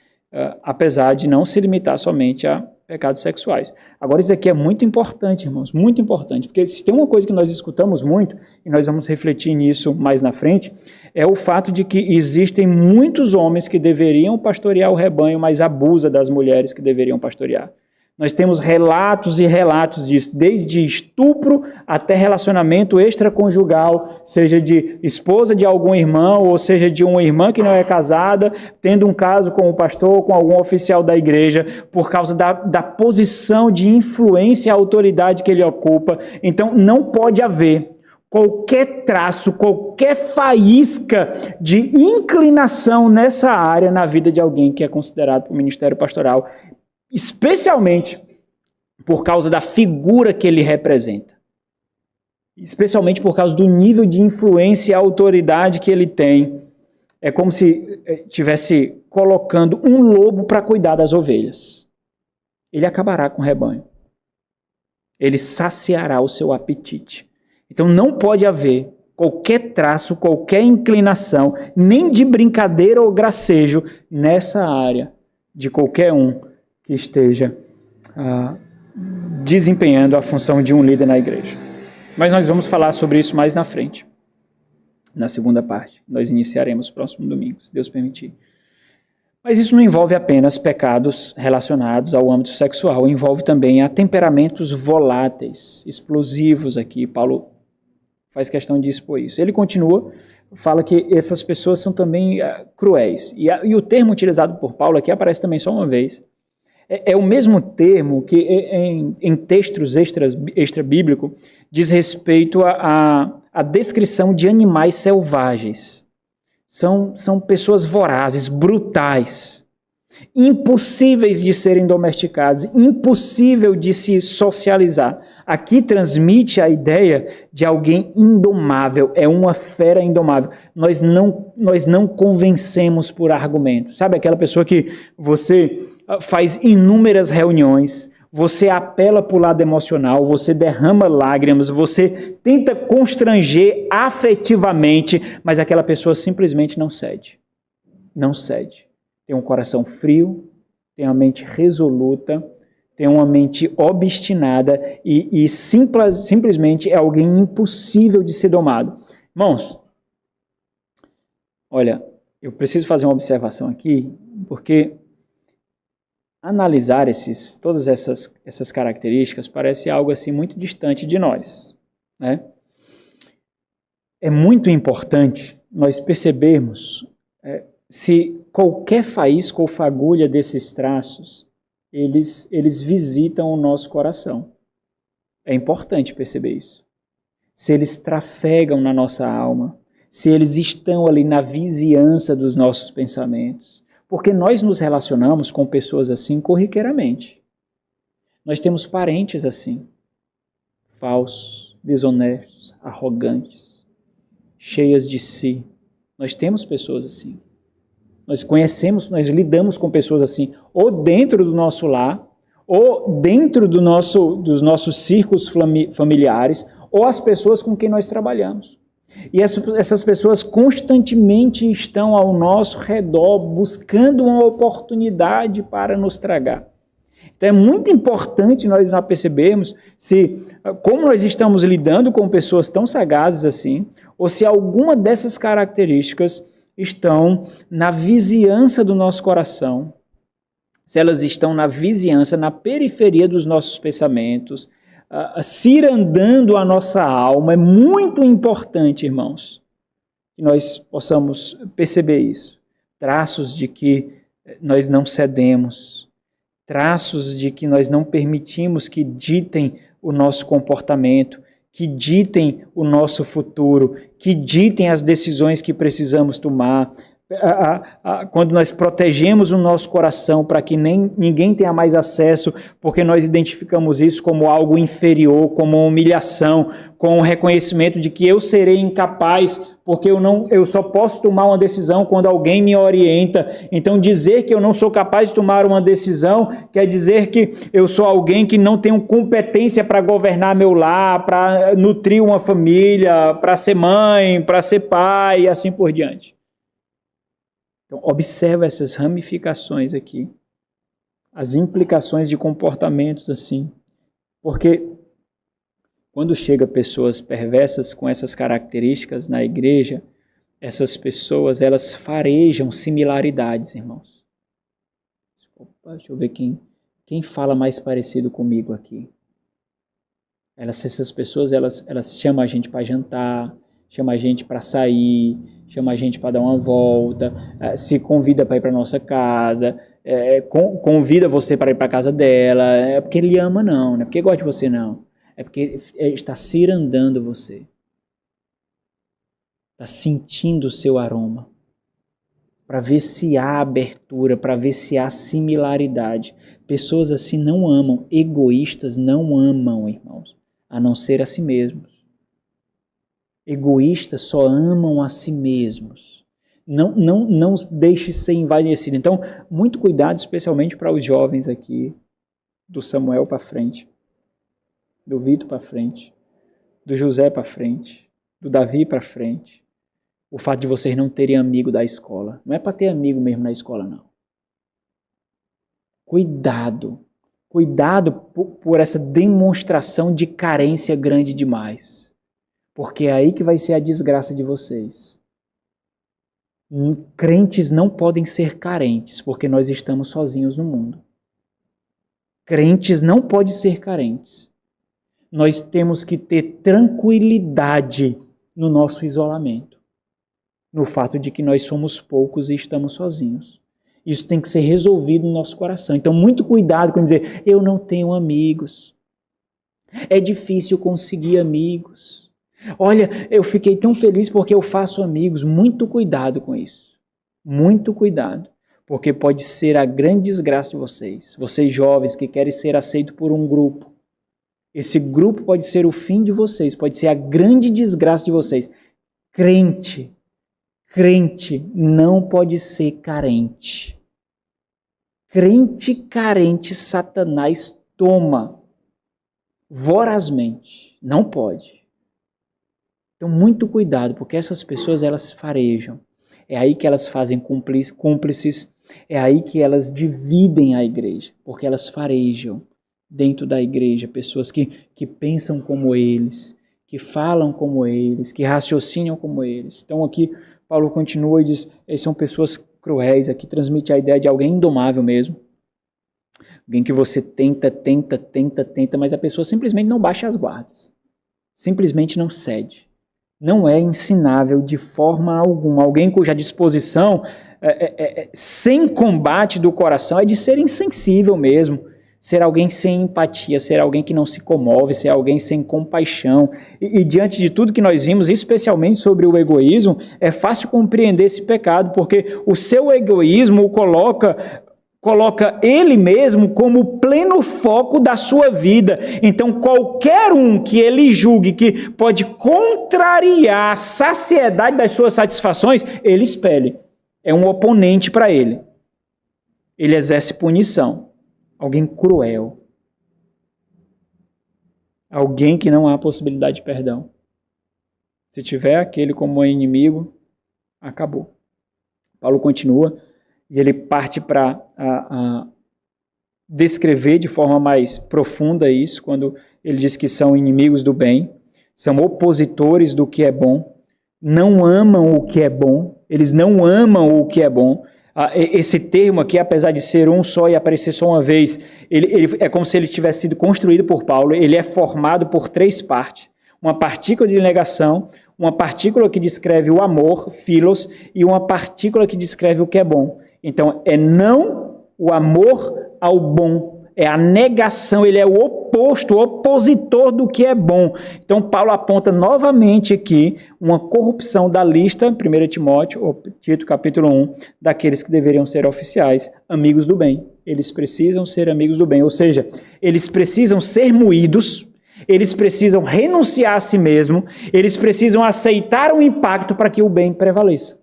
apesar de não se limitar somente a pecados sexuais. Agora, isso aqui é muito importante, irmãos, muito importante, porque se tem uma coisa que nós escutamos muito, e nós vamos refletir nisso mais na frente, é o fato de que existem muitos homens que deveriam pastorear o rebanho, mas abusam das mulheres que deveriam pastorear. Nós temos relatos e relatos disso, desde estupro até relacionamento extraconjugal, seja de esposa de algum irmão, ou seja de uma irmã que não é casada, tendo um caso com o pastor ou com algum oficial da igreja, por causa da posição de influência e autoridade que ele ocupa. Então, não pode haver qualquer traço, qualquer faísca de inclinação nessa área na vida de alguém que é considerado para o ministério pastoral, especialmente por causa da figura que ele representa. Especialmente por causa do nível de influência e autoridade que ele tem. É como se estivesse colocando um lobo para cuidar das ovelhas. Ele acabará com o rebanho. Ele saciará o seu apetite. Então não pode haver qualquer traço, qualquer inclinação, nem de brincadeira ou gracejo nessa área de qualquer um que esteja desempenhando a função de um líder na igreja. Mas nós vamos falar sobre isso mais na frente, na segunda parte. Nós iniciaremos próximo domingo, se Deus permitir. Mas isso não envolve apenas pecados relacionados ao âmbito sexual, envolve também a temperamentos voláteis, explosivos aqui. Paulo faz questão de expor isso. Ele continua, fala que essas pessoas são também cruéis. E o termo utilizado por Paulo aqui aparece também só uma vez. É o mesmo termo que em textos extra-bíblicos diz respeito à descrição de animais selvagens. São pessoas vorazes, brutais, impossíveis de serem domesticados, impossível de se socializar. Aqui transmite a ideia de alguém indomável, é uma fera indomável. Nós não convencemos por argumentos. Sabe aquela pessoa que você faz inúmeras reuniões, você apela para o lado emocional, você derrama lágrimas, você tenta constranger afetivamente, mas aquela pessoa simplesmente não cede. Não cede. Tem um coração frio, tem uma mente resoluta, tem uma mente obstinada e simplesmente é alguém impossível de ser domado. Irmãos, olha, eu preciso fazer uma observação aqui, porque analisar todas essas características parece algo assim muito distante de nós, né? É muito importante nós percebermos se qualquer faísca ou fagulha desses traços, eles visitam o nosso coração. É importante perceber isso. Se eles trafegam na nossa alma, se eles estão ali na vizinhança dos nossos pensamentos. Porque nós nos relacionamos com pessoas assim corriqueiramente. Nós temos parentes assim, falsos, desonestos, arrogantes, cheias de si. Nós temos pessoas assim. Nós conhecemos, nós lidamos com pessoas assim, ou dentro do nosso lar, ou dentro dos nossos círculos familiares, ou as pessoas com quem nós trabalhamos. E essas pessoas constantemente estão ao nosso redor buscando uma oportunidade para nos tragar. Então é muito importante nós percebermos como nós estamos lidando com pessoas tão sagazes assim, ou se alguma dessas características estão na vizinhança do nosso coração, se elas estão na vizinhança, na periferia dos nossos pensamentos, cirandando a nossa alma. É muito importante, irmãos, que nós possamos perceber isso. Traços de que nós não cedemos, traços de que nós não permitimos que ditem o nosso comportamento, que ditem o nosso futuro, que ditem as decisões que precisamos tomar. Quando nós protegemos o nosso coração para que ninguém tenha mais acesso, porque nós identificamos isso como algo inferior, como uma humilhação, com o reconhecimento de que eu serei incapaz, porque eu só posso tomar uma decisão quando alguém me orienta. Então dizer que eu não sou capaz de tomar uma decisão quer dizer que eu sou alguém que não tenho competência para governar meu lar, para nutrir uma família, para ser mãe, para ser pai e assim por diante. Então, observa essas ramificações aqui, as implicações de comportamentos assim, porque quando chega pessoas perversas com essas características na igreja, essas pessoas, elas farejam similaridades, irmãos. Opa, deixa eu ver quem fala mais parecido comigo aqui. Essas pessoas, elas chamam a gente para jantar, chamam a gente para sair, chama a gente para dar uma volta, se convida para ir para nossa casa, convida você para ir para a casa dela, é porque ele ama não, não é porque gosta de você não, é porque está cirandando você, está sentindo o seu aroma, para ver se há abertura, para ver se há similaridade. Pessoas assim não amam, egoístas não amam, irmãos, a não ser a si mesmos. Egoístas só amam a si mesmos. Não deixe ser envanecido. Então, muito cuidado, especialmente para os jovens aqui, do Samuel para frente, do Vitor para frente, do José para frente, do Davi para frente. O fato de vocês não terem amigo da escola. Não é para ter amigo mesmo na escola, não. Cuidado. Cuidado por essa demonstração de carência grande demais. Porque é aí que vai ser a desgraça de vocês. Crentes não podem ser carentes, porque nós estamos sozinhos no mundo. Crentes não podem ser carentes. Nós temos que ter tranquilidade no nosso isolamento, no fato de que nós somos poucos e estamos sozinhos. Isso tem que ser resolvido no nosso coração. Então, muito cuidado com dizer, eu não tenho amigos. É difícil conseguir amigos. Olha, eu fiquei tão feliz porque eu faço amigos. Muito cuidado com isso. Muito cuidado. Porque pode ser a grande desgraça de vocês. Vocês jovens que querem ser aceitos por um grupo. Esse grupo pode ser o fim de vocês. Pode ser a grande desgraça de vocês. Crente não pode ser carente. Crente carente, Satanás toma vorazmente. Não pode. Então, muito cuidado, porque essas pessoas, elas farejam. É aí que elas fazem cúmplices, é aí que elas dividem a igreja, porque elas farejam dentro da igreja pessoas que pensam como eles, que falam como eles, que raciocinam como eles. Então, aqui, Paulo continua e diz, são pessoas cruéis, aqui transmite a ideia de alguém indomável mesmo. Alguém que você tenta, mas a pessoa simplesmente não baixa as guardas. Simplesmente não cede. Não é ensinável de forma alguma. Alguém cuja disposição, sem combate do coração, é de ser insensível mesmo. Ser alguém sem empatia, ser alguém que não se comove, ser alguém sem compaixão. E diante de tudo que nós vimos, especialmente sobre o egoísmo, é fácil compreender esse pecado, porque o seu egoísmo o coloca ele mesmo como pleno foco da sua vida. Então, qualquer um que ele julgue que pode contrariar a saciedade das suas satisfações, ele expele. É um oponente para ele. Ele exerce punição. Alguém cruel. Alguém que não há possibilidade de perdão. Se tiver aquele como inimigo, acabou. Paulo continua. E ele parte para descrever de forma mais profunda isso, quando ele diz que são inimigos do bem, são opositores do que é bom, não amam o que é bom, eles não amam o que é bom. Esse termo aqui, apesar de ser um só e aparecer só uma vez, ele é como se ele tivesse sido construído por Paulo, ele é formado por 3 partes. Uma partícula de negação, uma partícula que descreve o amor, philos, e uma partícula que descreve o que é bom. Então, é não o amor ao bom. É a negação, ele é o oposto, o opositor do que é bom. Então, Paulo aponta novamente aqui uma corrupção da lista, 1 Timóteo, ou Tito, capítulo 1, daqueles que deveriam ser oficiais, amigos do bem. Eles precisam ser amigos do bem, ou seja, eles precisam ser moídos, eles precisam renunciar a si mesmo, eles precisam aceitar o impacto para que o bem prevaleça.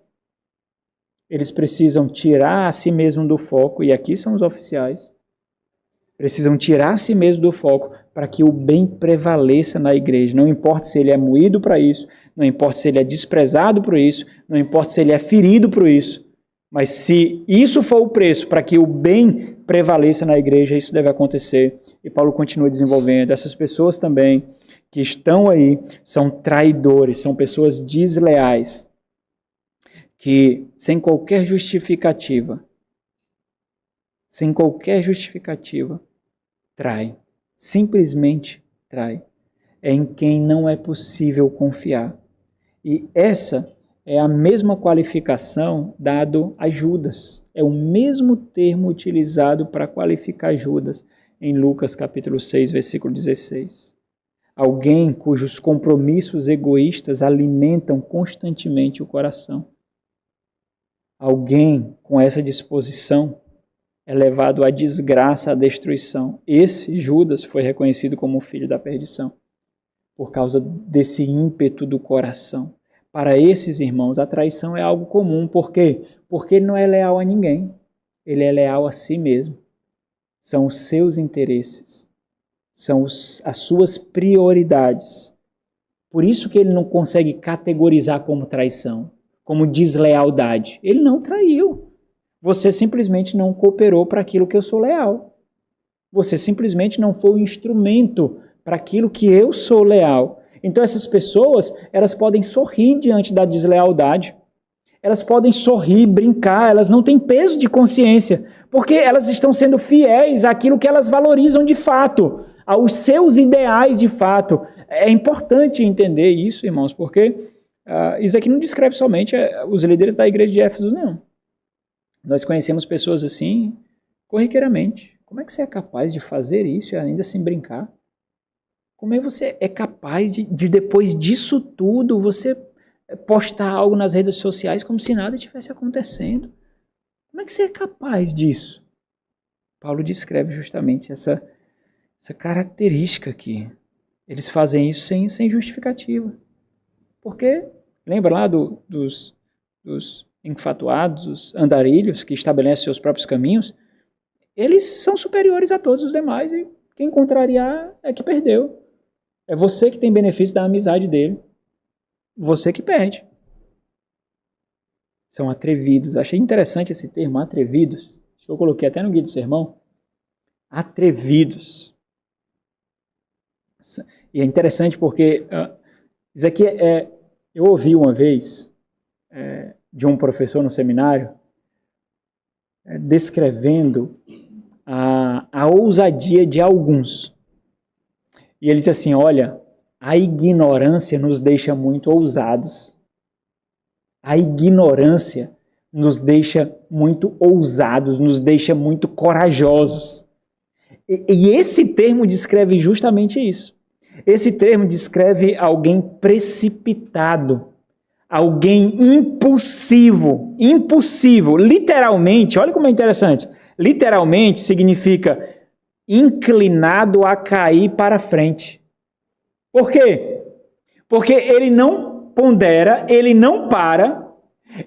Eles precisam tirar a si mesmo do foco, e aqui são os oficiais, precisam tirar a si mesmo do foco para que o bem prevaleça na igreja. Não importa se ele é moído para isso, não importa se ele é desprezado por isso, não importa se ele é ferido por isso, mas se isso for o preço para que o bem prevaleça na igreja, isso deve acontecer. E Paulo continua desenvolvendo. Essas pessoas também que estão aí são traidores, são pessoas desleais, que sem qualquer justificativa, trai, simplesmente trai. É em quem não é possível confiar. E essa é a mesma qualificação dado a Judas. É o mesmo termo utilizado para qualificar Judas em Lucas capítulo 6, versículo 16. Alguém cujos compromissos egoístas alimentam constantemente o coração. Alguém com essa disposição é levado à desgraça, à destruição. Esse Judas foi reconhecido como o filho da perdição, por causa desse ímpeto do coração. Para esses irmãos, a traição é algo comum. Por quê? Porque ele não é leal a ninguém. Ele é leal a si mesmo. São os seus interesses. São as suas prioridades. Por isso que ele não consegue categorizar como traição, como deslealdade. Ele não traiu. Você simplesmente não cooperou para aquilo que eu sou leal. Você simplesmente não foi o instrumento para aquilo que eu sou leal. Então essas pessoas, elas podem sorrir diante da deslealdade. Elas podem sorrir, brincar, elas não têm peso de consciência, porque elas estão sendo fiéis àquilo que elas valorizam de fato, aos seus ideais de fato. É importante entender isso, irmãos, porque isso aqui não descreve somente os líderes da igreja de Éfeso, não. Nós conhecemos pessoas assim, corriqueiramente. Como é que você é capaz de fazer isso e ainda sem brincar? Como é que você é capaz de depois disso tudo, você postar algo nas redes sociais como se nada estivesse acontecendo? Como é que você é capaz disso? Paulo descreve justamente essa característica aqui. Eles fazem isso sem justificativa. Porque, lembra lá dos enfatuados, os andarilhos que estabelecem seus próprios caminhos? Eles são superiores a todos os demais e quem contrariar é que perdeu. É você que tem benefício da amizade dele. Você que perde. São atrevidos. Achei interessante esse termo, atrevidos. Acho que eu coloquei até no guia do sermão. Atrevidos. E é interessante porque isso aqui eu ouvi uma vez de um professor no seminário descrevendo a ousadia de alguns. E ele diz assim, olha, a ignorância nos deixa muito ousados. A ignorância nos deixa muito ousados, nos deixa muito corajosos. E esse termo descreve justamente isso. Esse termo descreve alguém precipitado, alguém impulsivo, literalmente, olha como é interessante, literalmente significa inclinado a cair para frente. Por quê? Porque ele não pondera, ele não para,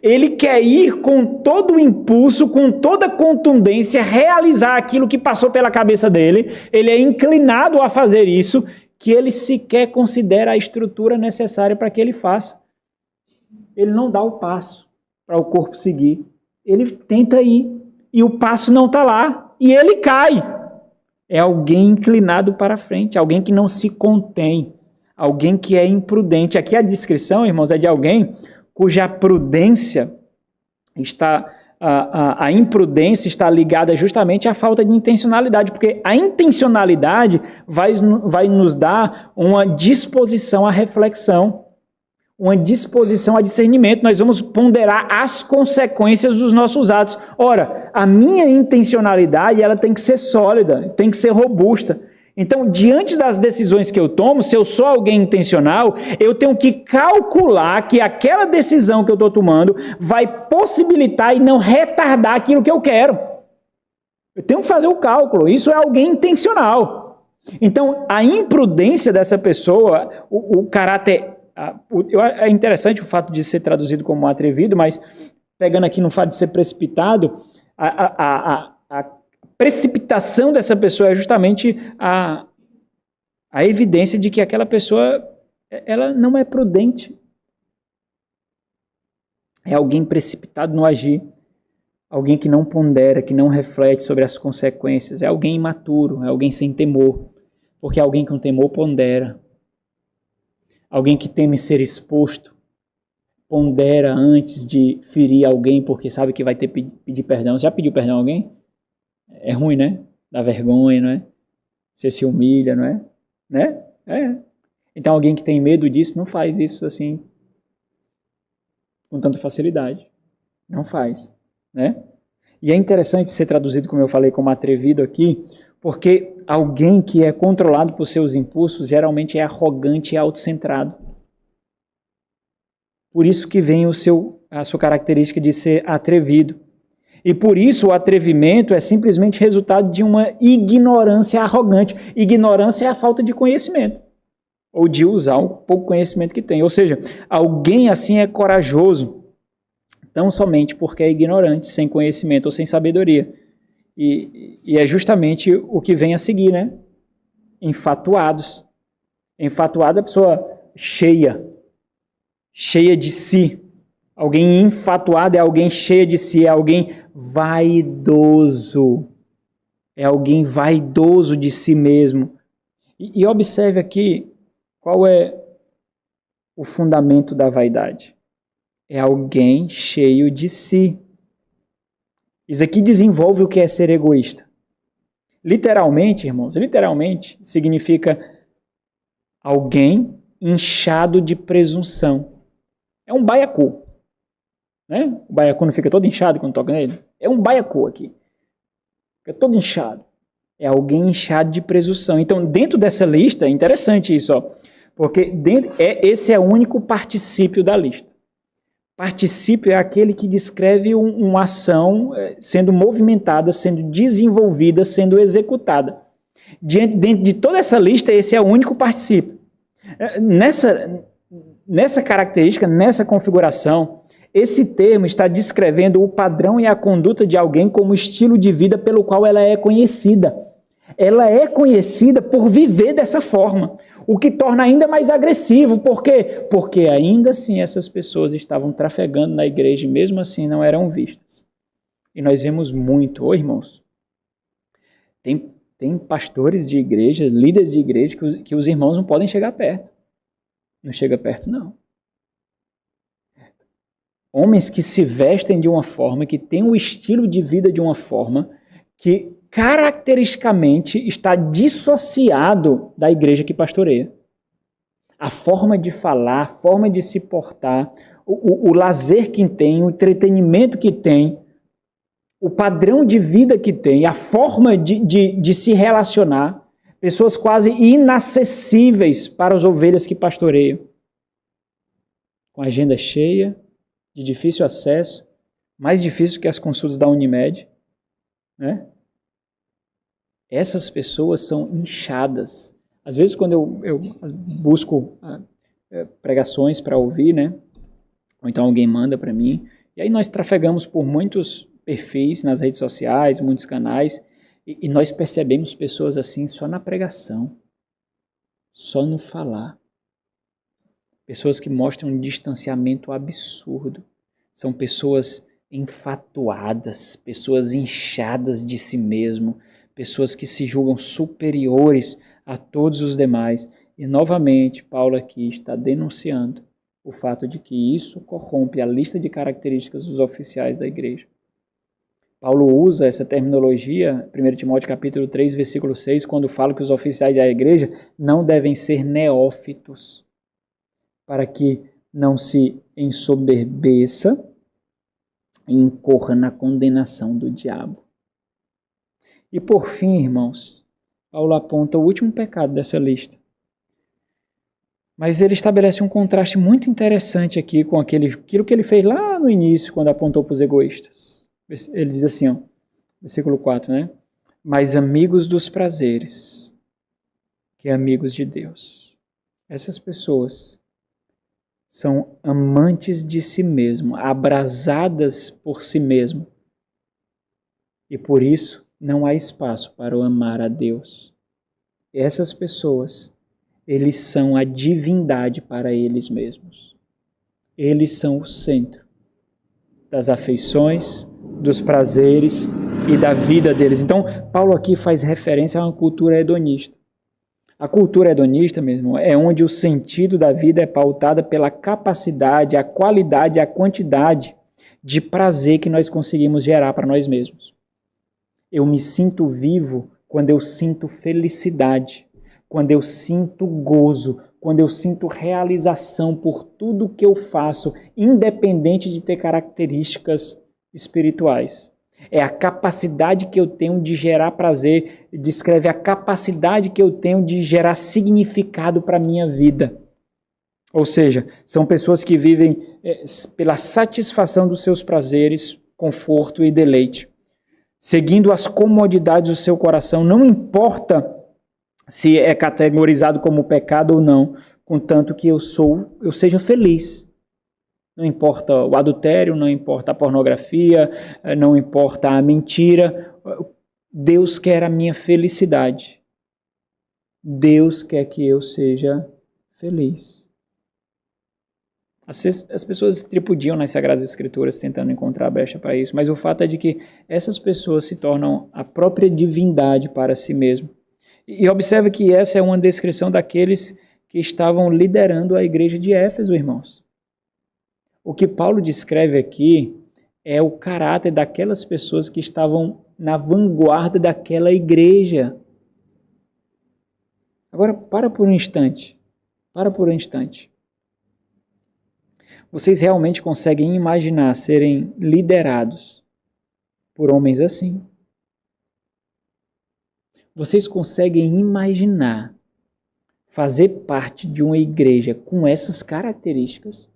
ele quer ir com todo o impulso, com toda a contundência, realizar aquilo que passou pela cabeça dele, ele é inclinado a fazer isso, que ele sequer considera a estrutura necessária para que ele faça. Ele não dá o passo para o corpo seguir. Ele tenta ir e o passo não está lá e ele cai. É alguém inclinado para frente, alguém que não se contém, alguém que é imprudente. Aqui a descrição, irmãos, é de alguém cuja prudência está... A imprudência está ligada justamente à falta de intencionalidade, porque a intencionalidade vai nos dar uma disposição à reflexão. uma disposição a discernimento, nós vamos ponderar as consequências dos nossos atos. Ora, a minha intencionalidade, ela tem que ser sólida, tem que ser robusta. Então, diante das decisões que eu tomo, se eu sou alguém intencional, eu tenho que calcular que aquela decisão que eu estou tomando vai possibilitar e não retardar aquilo que eu quero. Eu tenho que fazer o cálculo, isso é alguém intencional. Então, a imprudência dessa pessoa, o caráter... É interessante o fato de ser traduzido como atrevido, mas pegando aqui no fato de ser precipitado, a precipitação dessa pessoa é justamente a evidência de que aquela pessoa ela não é prudente. É alguém precipitado no agir, alguém que não pondera, que não reflete sobre as consequências, é alguém imaturo, é alguém sem temor, porque alguém com temor pondera. Alguém que teme ser exposto, pondera antes de ferir alguém, porque sabe que vai ter que pedir perdão. Você já pediu perdão a alguém? É ruim, né? Dá vergonha, não é? Você se humilha, não é? Né? É. Então alguém que tem medo disso não faz isso assim com tanta facilidade. Não faz, né? E é interessante ser traduzido, como eu falei, como atrevido aqui, porque alguém que é controlado por seus impulsos geralmente é arrogante e autocentrado. Por isso que vem a sua característica de ser atrevido. E por isso o atrevimento é simplesmente resultado de uma ignorância arrogante. Ignorância é a falta de conhecimento, ou de usar o pouco conhecimento que tem. Ou seja, alguém assim é corajoso, tão somente porque é ignorante, sem conhecimento ou sem sabedoria. E é justamente o que vem a seguir, né? Enfatuados. Enfatuado é a pessoa cheia de si. Alguém enfatuado é alguém cheio de si, é alguém vaidoso. É alguém vaidoso de si mesmo. E observe aqui qual é o fundamento da vaidade. É alguém cheio de si. Isso aqui desenvolve o que é ser egoísta. Literalmente, irmãos, literalmente significa alguém inchado de presunção. É um baiacu. Né? O baiacu não fica todo inchado quando toca nele? É um baiacu aqui. Fica todo inchado. É alguém inchado de presunção. Então, dentro dessa lista, é interessante isso, ó, porque esse é o único particípio da lista. Particípio é aquele que descreve uma ação sendo movimentada, sendo desenvolvida, sendo executada. Dentro de toda essa lista, esse é o único particípio. Nessa característica, nessa configuração, esse termo está descrevendo o padrão e a conduta de alguém como estilo de vida pelo qual ela é conhecida. Ela é conhecida por viver dessa forma, o que torna ainda mais agressivo. Por quê? Porque ainda assim essas pessoas estavam trafegando na igreja e mesmo assim não eram vistas. E nós vemos muito, irmãos, tem pastores de igreja, líderes de igreja, que os irmãos não podem chegar perto. Não chega perto, não. Homens que se vestem de uma forma, que têm o estilo de vida de uma forma, que caracteristicamente está dissociado da igreja que pastoreia. A forma de falar, a forma de se portar, o lazer que tem, o entretenimento que tem, o padrão de vida que tem, a forma de se relacionar, pessoas quase inacessíveis para as ovelhas que pastoreiam. Com a agenda cheia, de difícil acesso, mais difícil que as consultas da Unimed, né? Essas pessoas são inchadas. Às vezes, quando eu busco pregações para ouvir, né? Ou então alguém manda para mim, e aí nós trafegamos por muitos perfis nas redes sociais, muitos canais, e nós percebemos pessoas assim só na pregação, só no falar. Pessoas que mostram um distanciamento absurdo. São pessoas enfatuadas, pessoas inchadas de si mesmo, pessoas que se julgam superiores a todos os demais. E, novamente, Paulo aqui está denunciando o fato de que isso corrompe a lista de características dos oficiais da igreja. Paulo usa essa terminologia, 1 Timóteo capítulo 3, versículo 6, quando fala que os oficiais da igreja não devem ser neófitos, para que não se ensoberbeça e incorra na condenação do diabo. E por fim, irmãos, Paulo aponta o último pecado dessa lista. Mas ele estabelece um contraste muito interessante aqui com aquilo que ele fez lá no início, quando apontou para os egoístas. Ele diz assim, ó, versículo 4, né? Mas amigos dos prazeres, que amigos de Deus. Essas pessoas são amantes de si mesmo, abrasadas por si mesmo. E por isso não há espaço para o amar a Deus. Essas pessoas, eles são a divindade para eles mesmos. Eles são o centro das afeições, dos prazeres e da vida deles. Então, Paulo aqui faz referência a uma cultura hedonista. A cultura hedonista, mesmo, é onde o sentido da vida é pautada pela capacidade, a qualidade e a quantidade de prazer que nós conseguimos gerar para nós mesmos. Eu me sinto vivo quando eu sinto felicidade, quando eu sinto gozo, quando eu sinto realização por tudo que eu faço, independente de ter características espirituais. É a capacidade que eu tenho de gerar prazer, descreve a capacidade que eu tenho de gerar significado para a minha vida. Ou seja, são pessoas que vivem pela satisfação dos seus prazeres, conforto e deleite, seguindo as comodidades do seu coração, não importa se é categorizado como pecado ou não, contanto que eu seja feliz. Não importa o adultério, não importa a pornografia, não importa a mentira. Deus quer a minha felicidade. Deus quer que eu seja feliz. As pessoas tripudiam nas Sagradas Escrituras tentando encontrar brecha para isso, mas o fato é de que essas pessoas se tornam a própria divindade para si mesmo. E observe que essa é uma descrição daqueles que estavam liderando a igreja de Éfeso, irmãos. O que Paulo descreve aqui é o caráter daquelas pessoas que estavam na vanguarda daquela igreja. Agora, para por um instante. Vocês realmente conseguem imaginar serem liderados por homens assim? Vocês conseguem imaginar fazer parte de uma igreja com essas características?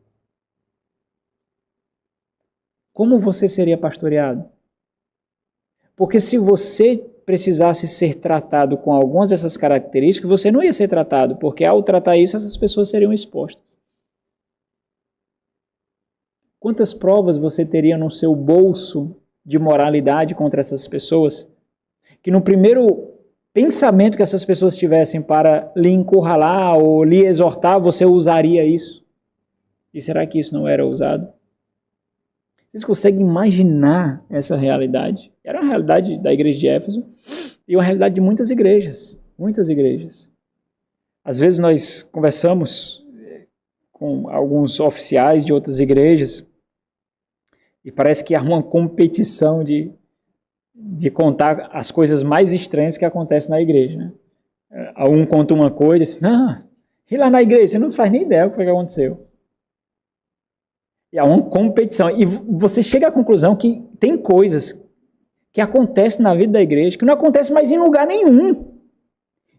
Como você seria pastoreado? Porque se você precisasse ser tratado com algumas dessas características, você não ia ser tratado, porque ao tratar isso, essas pessoas seriam expostas. Quantas provas você teria no seu bolso de moralidade contra essas pessoas? Que no primeiro pensamento que essas pessoas tivessem para lhe encurralar ou lhe exortar, você usaria isso? E será que isso não era usado? Vocês conseguem imaginar essa realidade? Era uma realidade da igreja de Éfeso e uma realidade de muitas igrejas. Às vezes nós conversamos com alguns oficiais de outras igrejas e parece que há uma competição de contar as coisas mais estranhas que acontecem na igreja. Né? Um conta uma coisa e diz, não, e lá na igreja, você não faz nem ideia do que aconteceu. E há uma competição. E você chega à conclusão que tem coisas que acontecem na vida da igreja que não acontecem mais em lugar nenhum.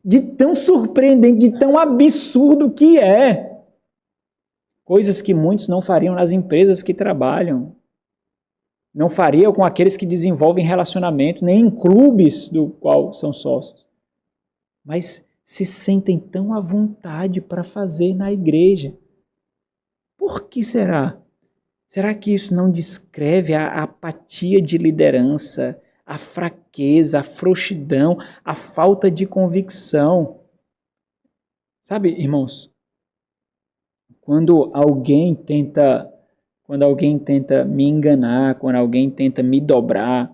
De tão surpreendente, de tão absurdo que é. Coisas que muitos não fariam nas empresas que trabalham. Não fariam com aqueles que desenvolvem relacionamento, nem em clubes do qual são sócios. Mas se sentem tão à vontade para fazer na igreja. Por que será? Será que isso não descreve a apatia de liderança, a fraqueza, a frouxidão, a falta de convicção? Sabe, irmãos, quando alguém tenta me enganar, quando alguém tenta me dobrar,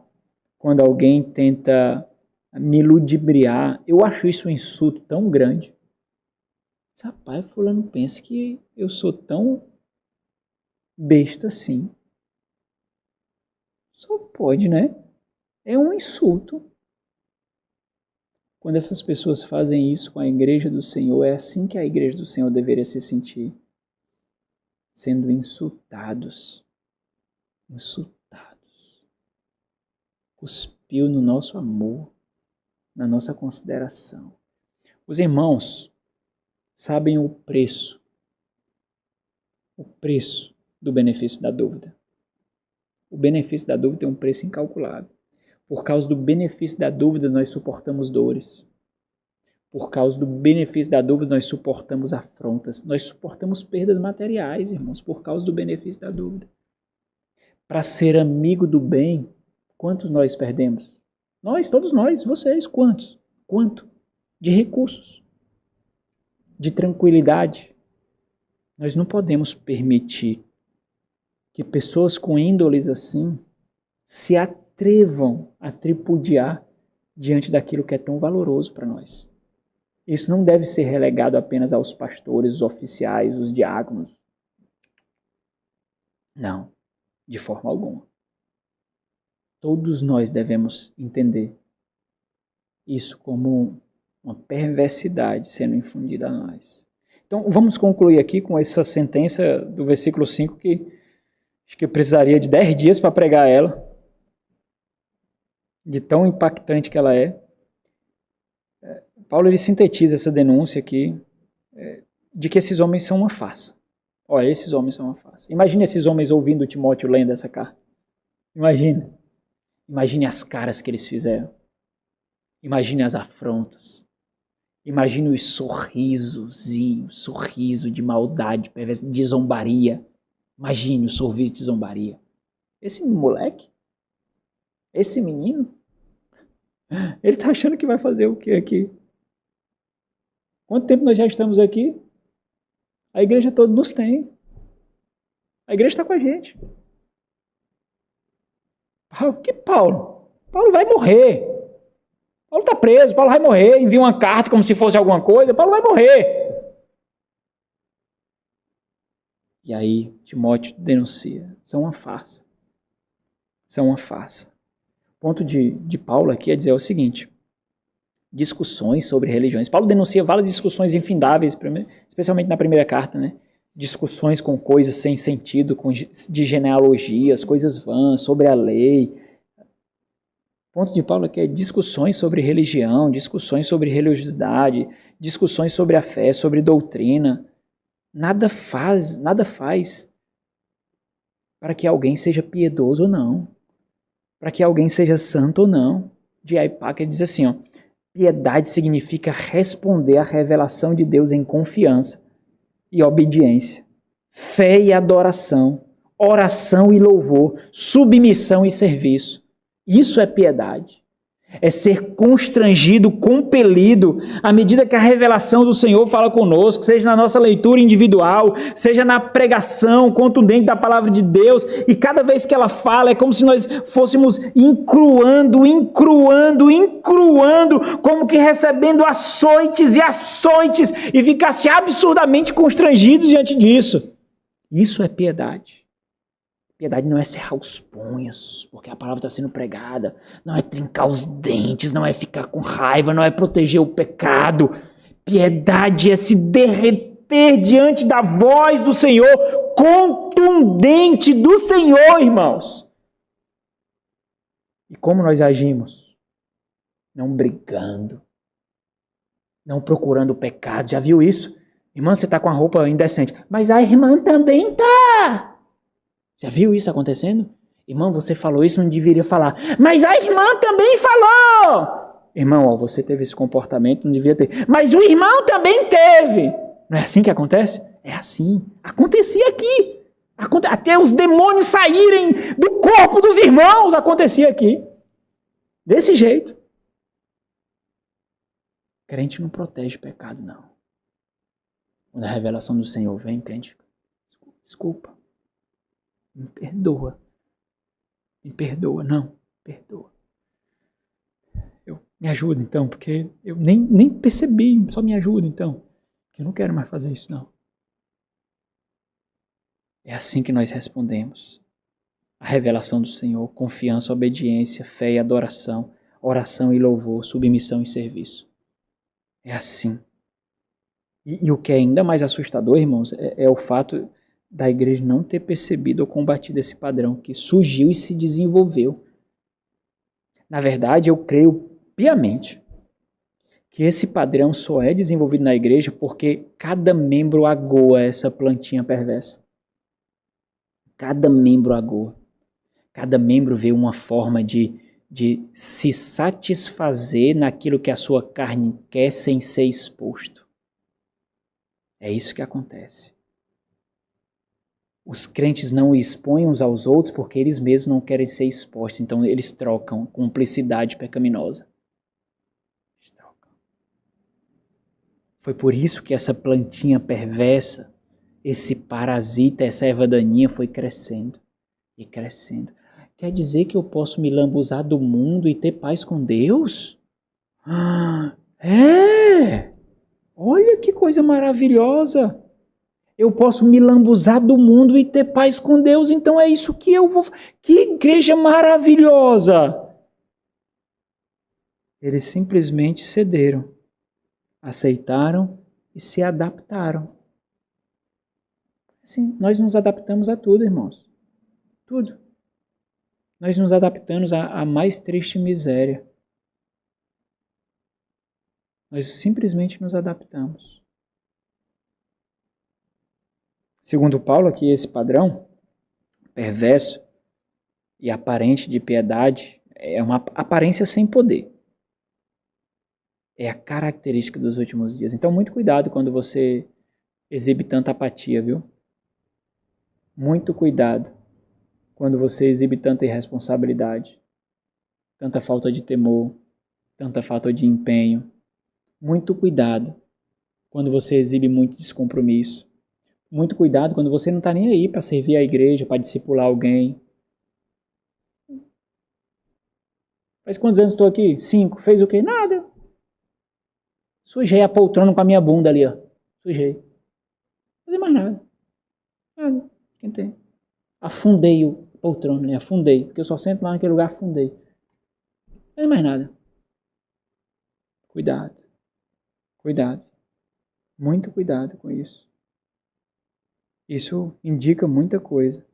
quando alguém tenta me ludibriar, eu acho isso um insulto tão grande. Rapaz, fulano pensa que eu sou tão besta assim. Só pode, né? É um insulto. Quando essas pessoas fazem isso com a igreja do Senhor, é assim que a igreja do Senhor deveria se sentir. sendo insultados. Insultados. Cuspiu no nosso amor, na nossa consideração. Os irmãos sabem o preço do benefício da dúvida. O benefício da dúvida tem um preço incalculável. Por causa do benefício da dúvida, nós suportamos dores. Por causa do benefício da dúvida, nós suportamos afrontas. Nós suportamos perdas materiais, irmãos, por causa do benefício da dúvida. Para ser amigo do bem, quantos nós perdemos? Nós, todos nós, vocês, quantos? Quanto? De recursos, de tranquilidade. Nós não podemos permitir que pessoas com índoles assim se atrevam a tripudiar diante daquilo que é tão valoroso para nós. Isso não deve ser relegado apenas aos pastores, os oficiais, os diáconos. Não, de forma alguma. Todos nós devemos entender isso como uma perversidade sendo infundida a nós. Então, vamos concluir aqui com essa sentença do versículo 5, que acho que eu precisaria de 10 dias para pregar ela, de tão impactante que ela é. Paulo ele sintetiza essa denúncia aqui, de que esses homens são uma farsa. Olha, esses homens são uma farsa. Imagine esses homens ouvindo Timóteo lendo essa carta. Imagine as caras que eles fizeram. Imagine as afrontas. Imagine os sorrisozinhos, sorriso de maldade, de zombaria. Imagine o sorriso de zombaria. Esse moleque, esse menino, ele está achando que vai fazer o quê aqui? Quanto tempo nós já estamos aqui? A igreja toda nos tem. A igreja está com a gente. Que Paulo? Paulo vai morrer. Paulo está preso, Paulo vai morrer. Envia uma carta como se fosse alguma coisa. Paulo vai morrer. E aí Timóteo denuncia. São uma farsa. São uma farsa. O ponto de Paulo aqui é dizer o seguinte: discussões sobre religiões. Paulo denuncia várias discussões infindáveis, especialmente na primeira carta, né? Discussões com coisas sem sentido, de genealogias, coisas vãs, sobre a lei. O ponto de Paulo aqui é discussões sobre religião, discussões sobre religiosidade, discussões sobre a fé, sobre doutrina. Nada faz para que alguém seja piedoso ou não, para que alguém seja santo ou não. D.I. Packer diz assim, ó: piedade significa responder à revelação de Deus em confiança e obediência, fé e adoração, oração e louvor, submissão e serviço. Isso é piedade. É ser constrangido, compelido, à medida que a revelação do Senhor fala conosco, seja na nossa leitura individual, seja na pregação contundente da palavra de Deus, e cada vez que ela fala, é como se nós fôssemos encruando, como que recebendo açoites e açoites, e ficasse absurdamente constrangidos diante disso. Isso é piedade. Piedade não é cerrar os punhos, porque a palavra está sendo pregada. Não é trincar os dentes, não é ficar com raiva, não é proteger o pecado. Piedade é se derreter diante da voz do Senhor, contundente do Senhor, irmãos. E como nós agimos? Não brigando, não procurando o pecado. Já viu isso? Irmã, você está com a roupa indecente. Mas a irmã também está. Já viu isso acontecendo? Irmão, você falou isso, não deveria falar. Mas a irmã também falou. Irmão, ó, você teve esse comportamento, não devia ter. Mas o irmão também teve. Não é assim que acontece? É assim. Acontecia aqui. Até os demônios saírem do corpo dos irmãos, acontecia aqui. Desse jeito. Crente não protege pecado, não. Quando a revelação do Senhor vem, crente, desculpa. Me perdoa, não, perdoa. Me ajuda então, porque eu nem percebi, só me ajuda então, porque eu não quero mais fazer isso não. É assim que nós respondemos a revelação do Senhor: confiança, obediência, fé e adoração, oração e louvor, submissão e serviço. É assim. E o que é ainda mais assustador, irmãos, é o fato da igreja não ter percebido ou combatido esse padrão que surgiu e se desenvolveu. Na verdade, eu creio piamente que esse padrão só é desenvolvido na igreja porque cada membro agoa essa plantinha perversa. Cada membro agoa. Cada membro vê uma forma de se satisfazer naquilo que a sua carne quer sem ser exposto. É isso que acontece. Os crentes não expõem uns aos outros porque eles mesmos não querem ser expostos. Então eles trocam cumplicidade pecaminosa. Eles trocam. Foi por isso que essa plantinha perversa, esse parasita, essa erva daninha foi crescendo e crescendo. Quer dizer que eu posso me lambuzar do mundo e ter paz com Deus? Olha que coisa maravilhosa! Eu posso me lambuzar do mundo e ter paz com Deus, então é isso que eu vou... Que igreja maravilhosa! Eles simplesmente cederam, aceitaram e se adaptaram. Assim, nós nos adaptamos a tudo, irmãos. Tudo. Nós nos adaptamos à mais triste miséria. Nós simplesmente nos adaptamos. Segundo Paulo, aqui esse padrão perverso e aparente de piedade é uma aparência sem poder. É a característica dos últimos dias. Então, muito cuidado quando você exibe tanta apatia, viu? Muito cuidado quando você exibe tanta irresponsabilidade, tanta falta de temor, tanta falta de empenho. Muito cuidado quando você exibe muito descompromisso. Muito cuidado quando você não está nem aí para servir a igreja, para discipular alguém. Faz quantos anos estou aqui? 5. Fez o quê? Nada. Sujei a poltrona com a minha bunda ali, ó. Sujei. Não fazia mais nada. Nada. Quem tem? Afundei o poltrona, né? Afundei. Porque eu só sento lá naquele lugar, afundei. Não fazia mais nada. Cuidado. Cuidado. Muito cuidado com isso. Isso indica muita coisa.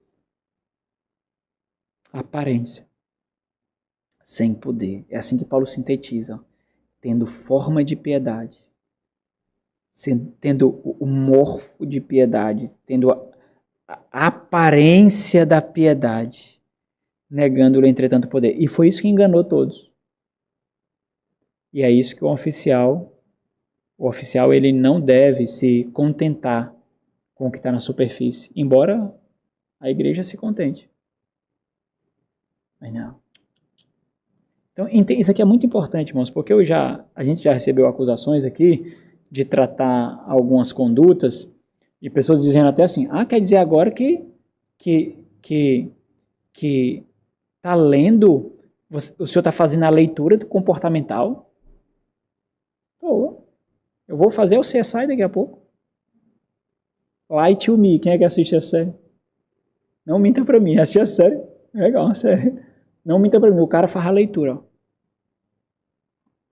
Aparência. Sem poder. É assim que Paulo sintetiza. Tendo forma de piedade. Tendo o morfo de piedade. Tendo a aparência da piedade. Negando-lhe, entretanto, o poder. E foi isso que enganou todos. E é isso que o oficial ele não deve se contentar com o que está na superfície, embora a igreja se contente. Mas não. Então, isso aqui é muito importante, irmãos, porque a gente já recebeu acusações aqui de tratar algumas condutas e pessoas dizendo até assim, quer dizer agora que está lendo, o senhor está fazendo a leitura comportamental? Eu vou fazer o CSI daqui a pouco. Lie to me, quem é que assiste a série? Não minta pra mim, assiste a série. Legal, a série. Não minta pra mim, o cara faz a leitura.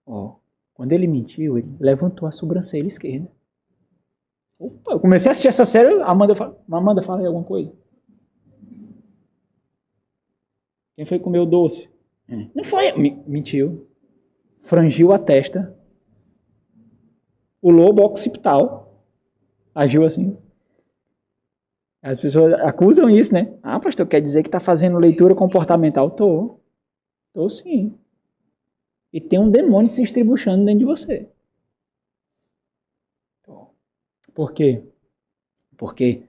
Ó, quando ele mentiu, ele levantou a sobrancelha esquerda. Opa, eu comecei a assistir essa série, Amanda fala aí alguma coisa. Quem foi comer o doce? Não foi, mentiu. Frangiu a testa. O lobo occipital agiu assim. As pessoas acusam isso, né? Pastor, quer dizer que está fazendo leitura comportamental? Tô sim. E tem um demônio se estribuchando dentro de você. Por quê? Porque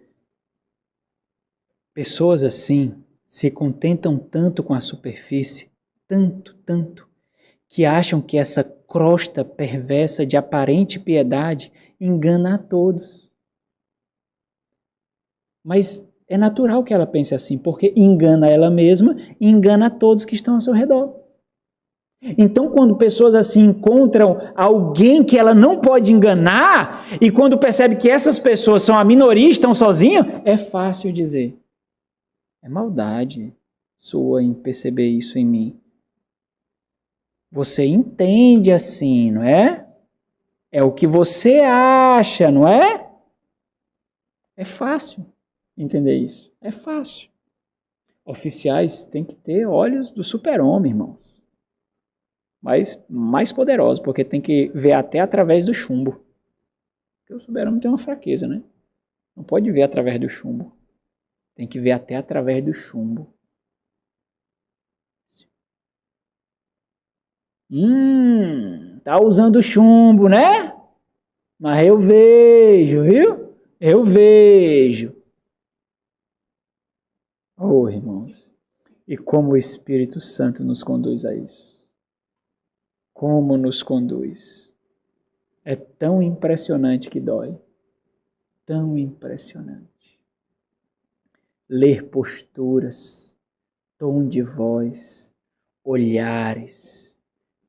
pessoas assim se contentam tanto com a superfície, tanto, que acham que essa crosta perversa de aparente piedade engana a todos. Mas é natural que ela pense assim, porque engana ela mesma e engana a todos que estão ao seu redor. Então, quando pessoas assim encontram alguém que ela não pode enganar, e quando percebe que essas pessoas são a minoria e estão sozinhas, é fácil dizer, é maldade sua em perceber isso em mim. Você entende assim, não é? É o que você acha, não é? É fácil entender isso? É fácil. Oficiais têm que ter olhos do super-homem, irmãos. Mas mais poderosos, porque tem que ver até através do chumbo. Porque o super-homem tem uma fraqueza, né? Não pode ver através do chumbo. Tem que ver até através do chumbo. Tá usando chumbo, né? Mas eu vejo, viu? Eu vejo. Oh, irmãos. E como o Espírito Santo nos conduz a isso. Como nos conduz. É tão impressionante que dói. Tão impressionante. Ler posturas, tom de voz, olhares,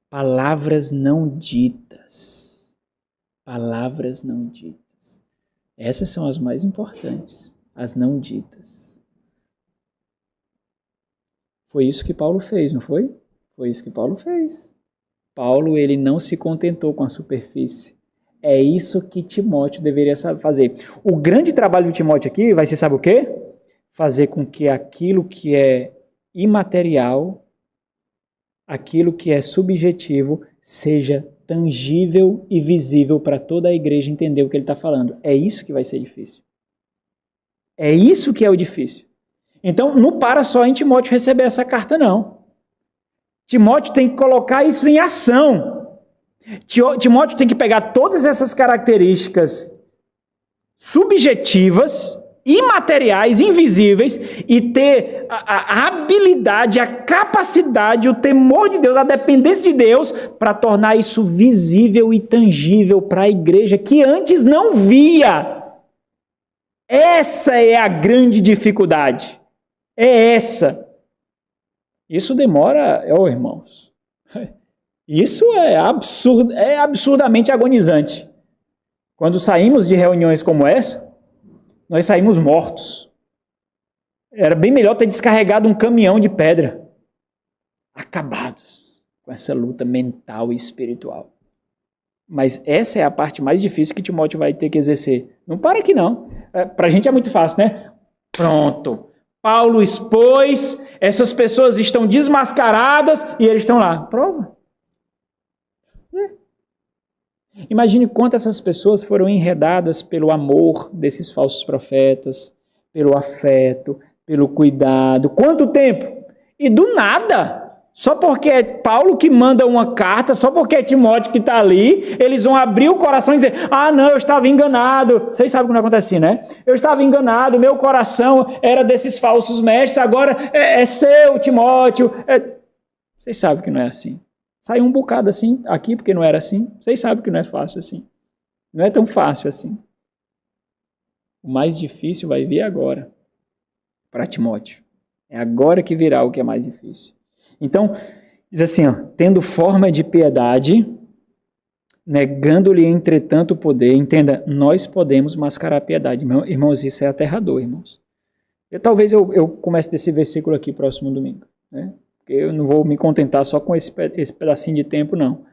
palavras não ditas. Palavras não ditas. Essas são as mais importantes, as não ditas. Foi isso que Paulo fez, não foi? Foi isso que Paulo fez. Paulo, ele não se contentou com a superfície. É isso que Timóteo deveria fazer. O grande trabalho de Timóteo aqui vai ser, sabe o quê? Fazer com que aquilo que é imaterial, aquilo que é subjetivo, seja tangível e visível para toda a igreja entender o que ele está falando. É isso que vai ser difícil. É isso que é o difícil. Então, não para só em Timóteo receber essa carta, não. Timóteo tem que colocar isso em ação. Timóteo tem que pegar todas essas características subjetivas, imateriais, invisíveis, e ter a habilidade, a capacidade, o temor de Deus, a dependência de Deus, para tornar isso visível e tangível para a igreja que antes não via. Essa é a grande dificuldade. É essa. Isso demora, irmãos. Isso é absurdamente agonizante. Quando saímos de reuniões como essa, nós saímos mortos. Era bem melhor ter descarregado um caminhão de pedra. Acabados com essa luta mental e espiritual. Mas essa é a parte mais difícil que Timóteo vai ter que exercer. Não para aqui não. Para a gente é muito fácil, né? Pronto. Paulo expôs, essas pessoas estão desmascaradas e eles estão lá. Prova. Imagine quantas essas pessoas foram enredadas pelo amor desses falsos profetas, pelo afeto, pelo cuidado. Quanto tempo? E do nada. Só porque é Paulo que manda uma carta, só porque é Timóteo que está ali, eles vão abrir o coração e dizer, não, eu estava enganado. Vocês sabem como acontece assim, né? Eu estava enganado, meu coração era desses falsos mestres, agora é seu, Timóteo. Vocês sabem que não é assim. Saiu um bocado assim, aqui porque não era assim. Vocês sabem que não é fácil assim. Não é tão fácil assim. O mais difícil vai vir agora, para Timóteo. É agora que virá o que é mais difícil. Então, diz assim, tendo forma de piedade, negando-lhe entretanto o poder, entenda, nós podemos mascarar a piedade. Irmãos, isso é aterrador, irmãos. Talvez eu comece desse versículo aqui próximo domingo, né? Porque eu não vou me contentar só com esse pedacinho de tempo, não.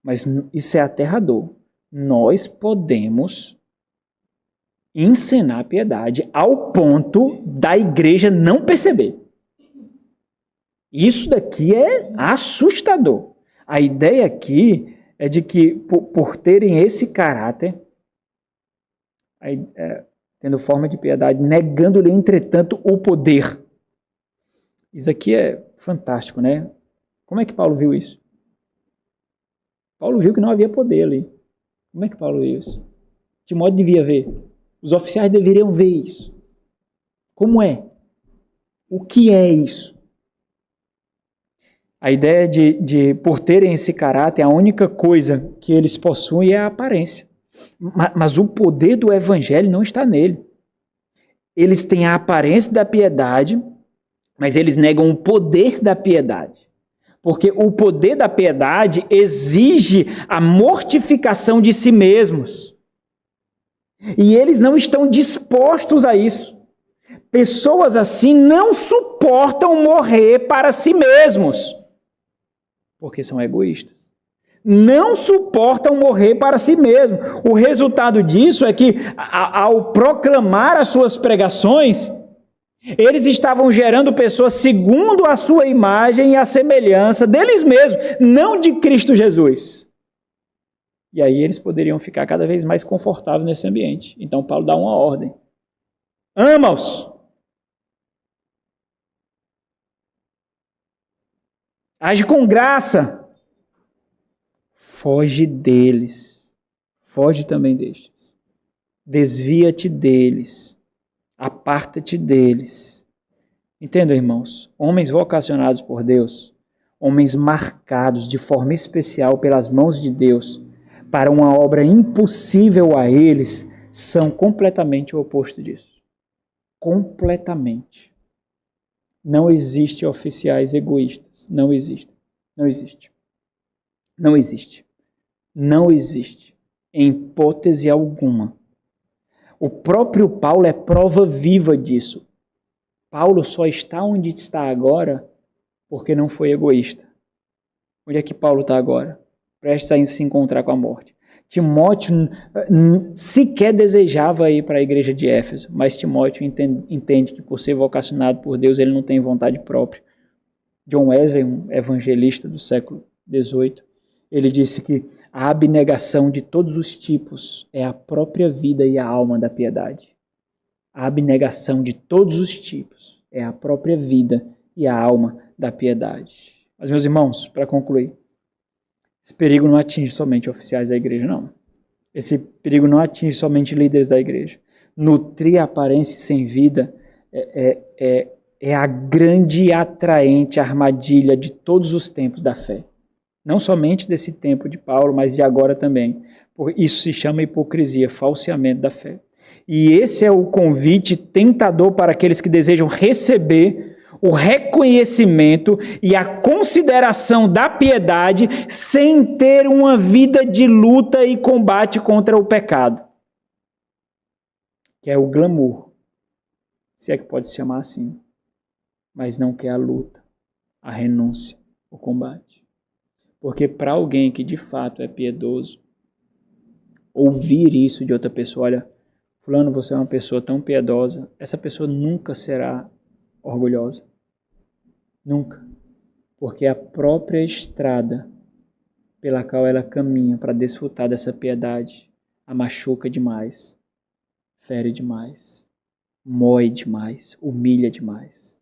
Mas isso é aterrador. Nós podemos encenar a piedade ao ponto da igreja não perceber. Isso daqui é assustador. A ideia aqui é de que, por terem esse caráter, tendo forma de piedade, negando-lhe, entretanto, o poder. Isso aqui é fantástico, né? Como é que Paulo viu isso? Paulo viu que não havia poder ali. Como é que Paulo viu isso? Timóteo devia ver. Os oficiais deveriam ver isso. Como é? O que é isso? A ideia de por terem esse caráter, a única coisa que eles possuem é a aparência. Mas o poder do evangelho não está nele. Eles têm a aparência da piedade, mas eles negam o poder da piedade. Porque o poder da piedade exige a mortificação de si mesmos. E eles não estão dispostos a isso. Pessoas assim não suportam morrer para si mesmos. Porque são egoístas. não suportam morrer para si mesmo. O resultado disso é que, ao proclamar as suas pregações, eles estavam gerando pessoas segundo a sua imagem e a semelhança deles mesmos, não de Cristo Jesus. E aí eles poderiam ficar cada vez mais confortáveis nesse ambiente. Então Paulo dá uma ordem. Ama-os. Age com graça. Foge deles. Foge também destes. Desvia-te deles. Aparta-te deles. Entendam, irmãos? Homens vocacionados por Deus, homens marcados de forma especial pelas mãos de Deus para uma obra impossível a eles, são completamente o oposto disso. Completamente. Não existe oficiais egoístas. Não existe. Não existe. Não existe. Não existe. Em hipótese alguma. O próprio Paulo é prova viva disso. Paulo só está onde está agora porque não foi egoísta. Onde é que Paulo está agora? Prestes a se encontrar com a morte. Timóteo sequer desejava ir para a igreja de Éfeso, mas Timóteo entende que por ser vocacionado por Deus, ele não tem vontade própria. John Wesley, um evangelista do século XVIII, ele disse que a abnegação de todos os tipos é a própria vida e a alma da piedade. A abnegação de todos os tipos é a própria vida e a alma da piedade. Mas, meus irmãos, para concluir, esse perigo não atinge somente oficiais da igreja, não. Esse perigo não atinge somente líderes da igreja. Nutrir a aparência sem vida é a grande e atraente armadilha de todos os tempos da fé. Não somente desse tempo de Paulo, mas de agora também. Isso se chama hipocrisia, falseamento da fé. E esse é o convite tentador para aqueles que desejam receber o reconhecimento e a consideração da piedade sem ter uma vida de luta e combate contra o pecado. Que é o glamour, se é que pode se chamar assim, mas não que é a luta, a renúncia, o combate. Porque para alguém que de fato é piedoso, ouvir isso de outra pessoa, olha, fulano, você é uma pessoa tão piedosa, essa pessoa nunca será orgulhosa. Nunca. Porque a própria estrada pela qual ela caminha para desfrutar dessa piedade a machuca demais, fere demais, mói demais, humilha demais.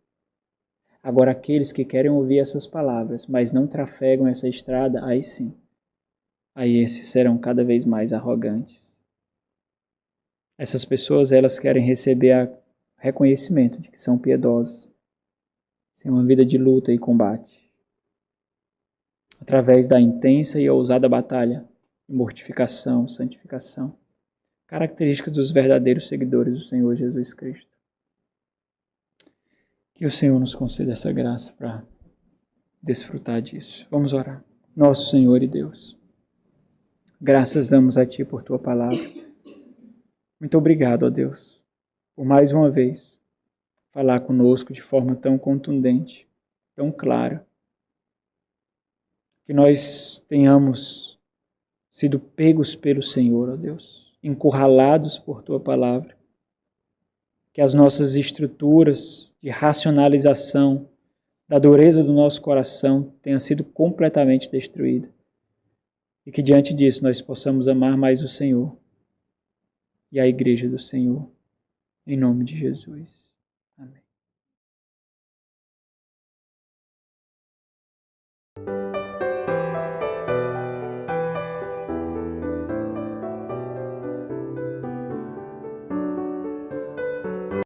Agora, aqueles que querem ouvir essas palavras, mas não trafegam essa estrada, aí sim. Aí esses serão cada vez mais arrogantes. Essas pessoas, elas querem receber reconhecimento de que são piedosas, sem uma vida de luta e combate, através da intensa e ousada batalha, mortificação, santificação, características dos verdadeiros seguidores do Senhor Jesus Cristo. Que o Senhor nos conceda essa graça para desfrutar disso. Vamos orar. Nosso Senhor e Deus, graças damos a Ti por Tua palavra. Muito obrigado, ó Deus, por mais uma vez falar conosco de forma tão contundente, tão clara. Que nós tenhamos sido pegos pelo Senhor, ó Deus, encurralados por Tua palavra. Que as nossas estruturas de racionalização da dureza do nosso coração tenha sido completamente destruída. E que diante disso nós possamos amar mais o Senhor e a igreja do Senhor. Em nome de Jesus. Amém.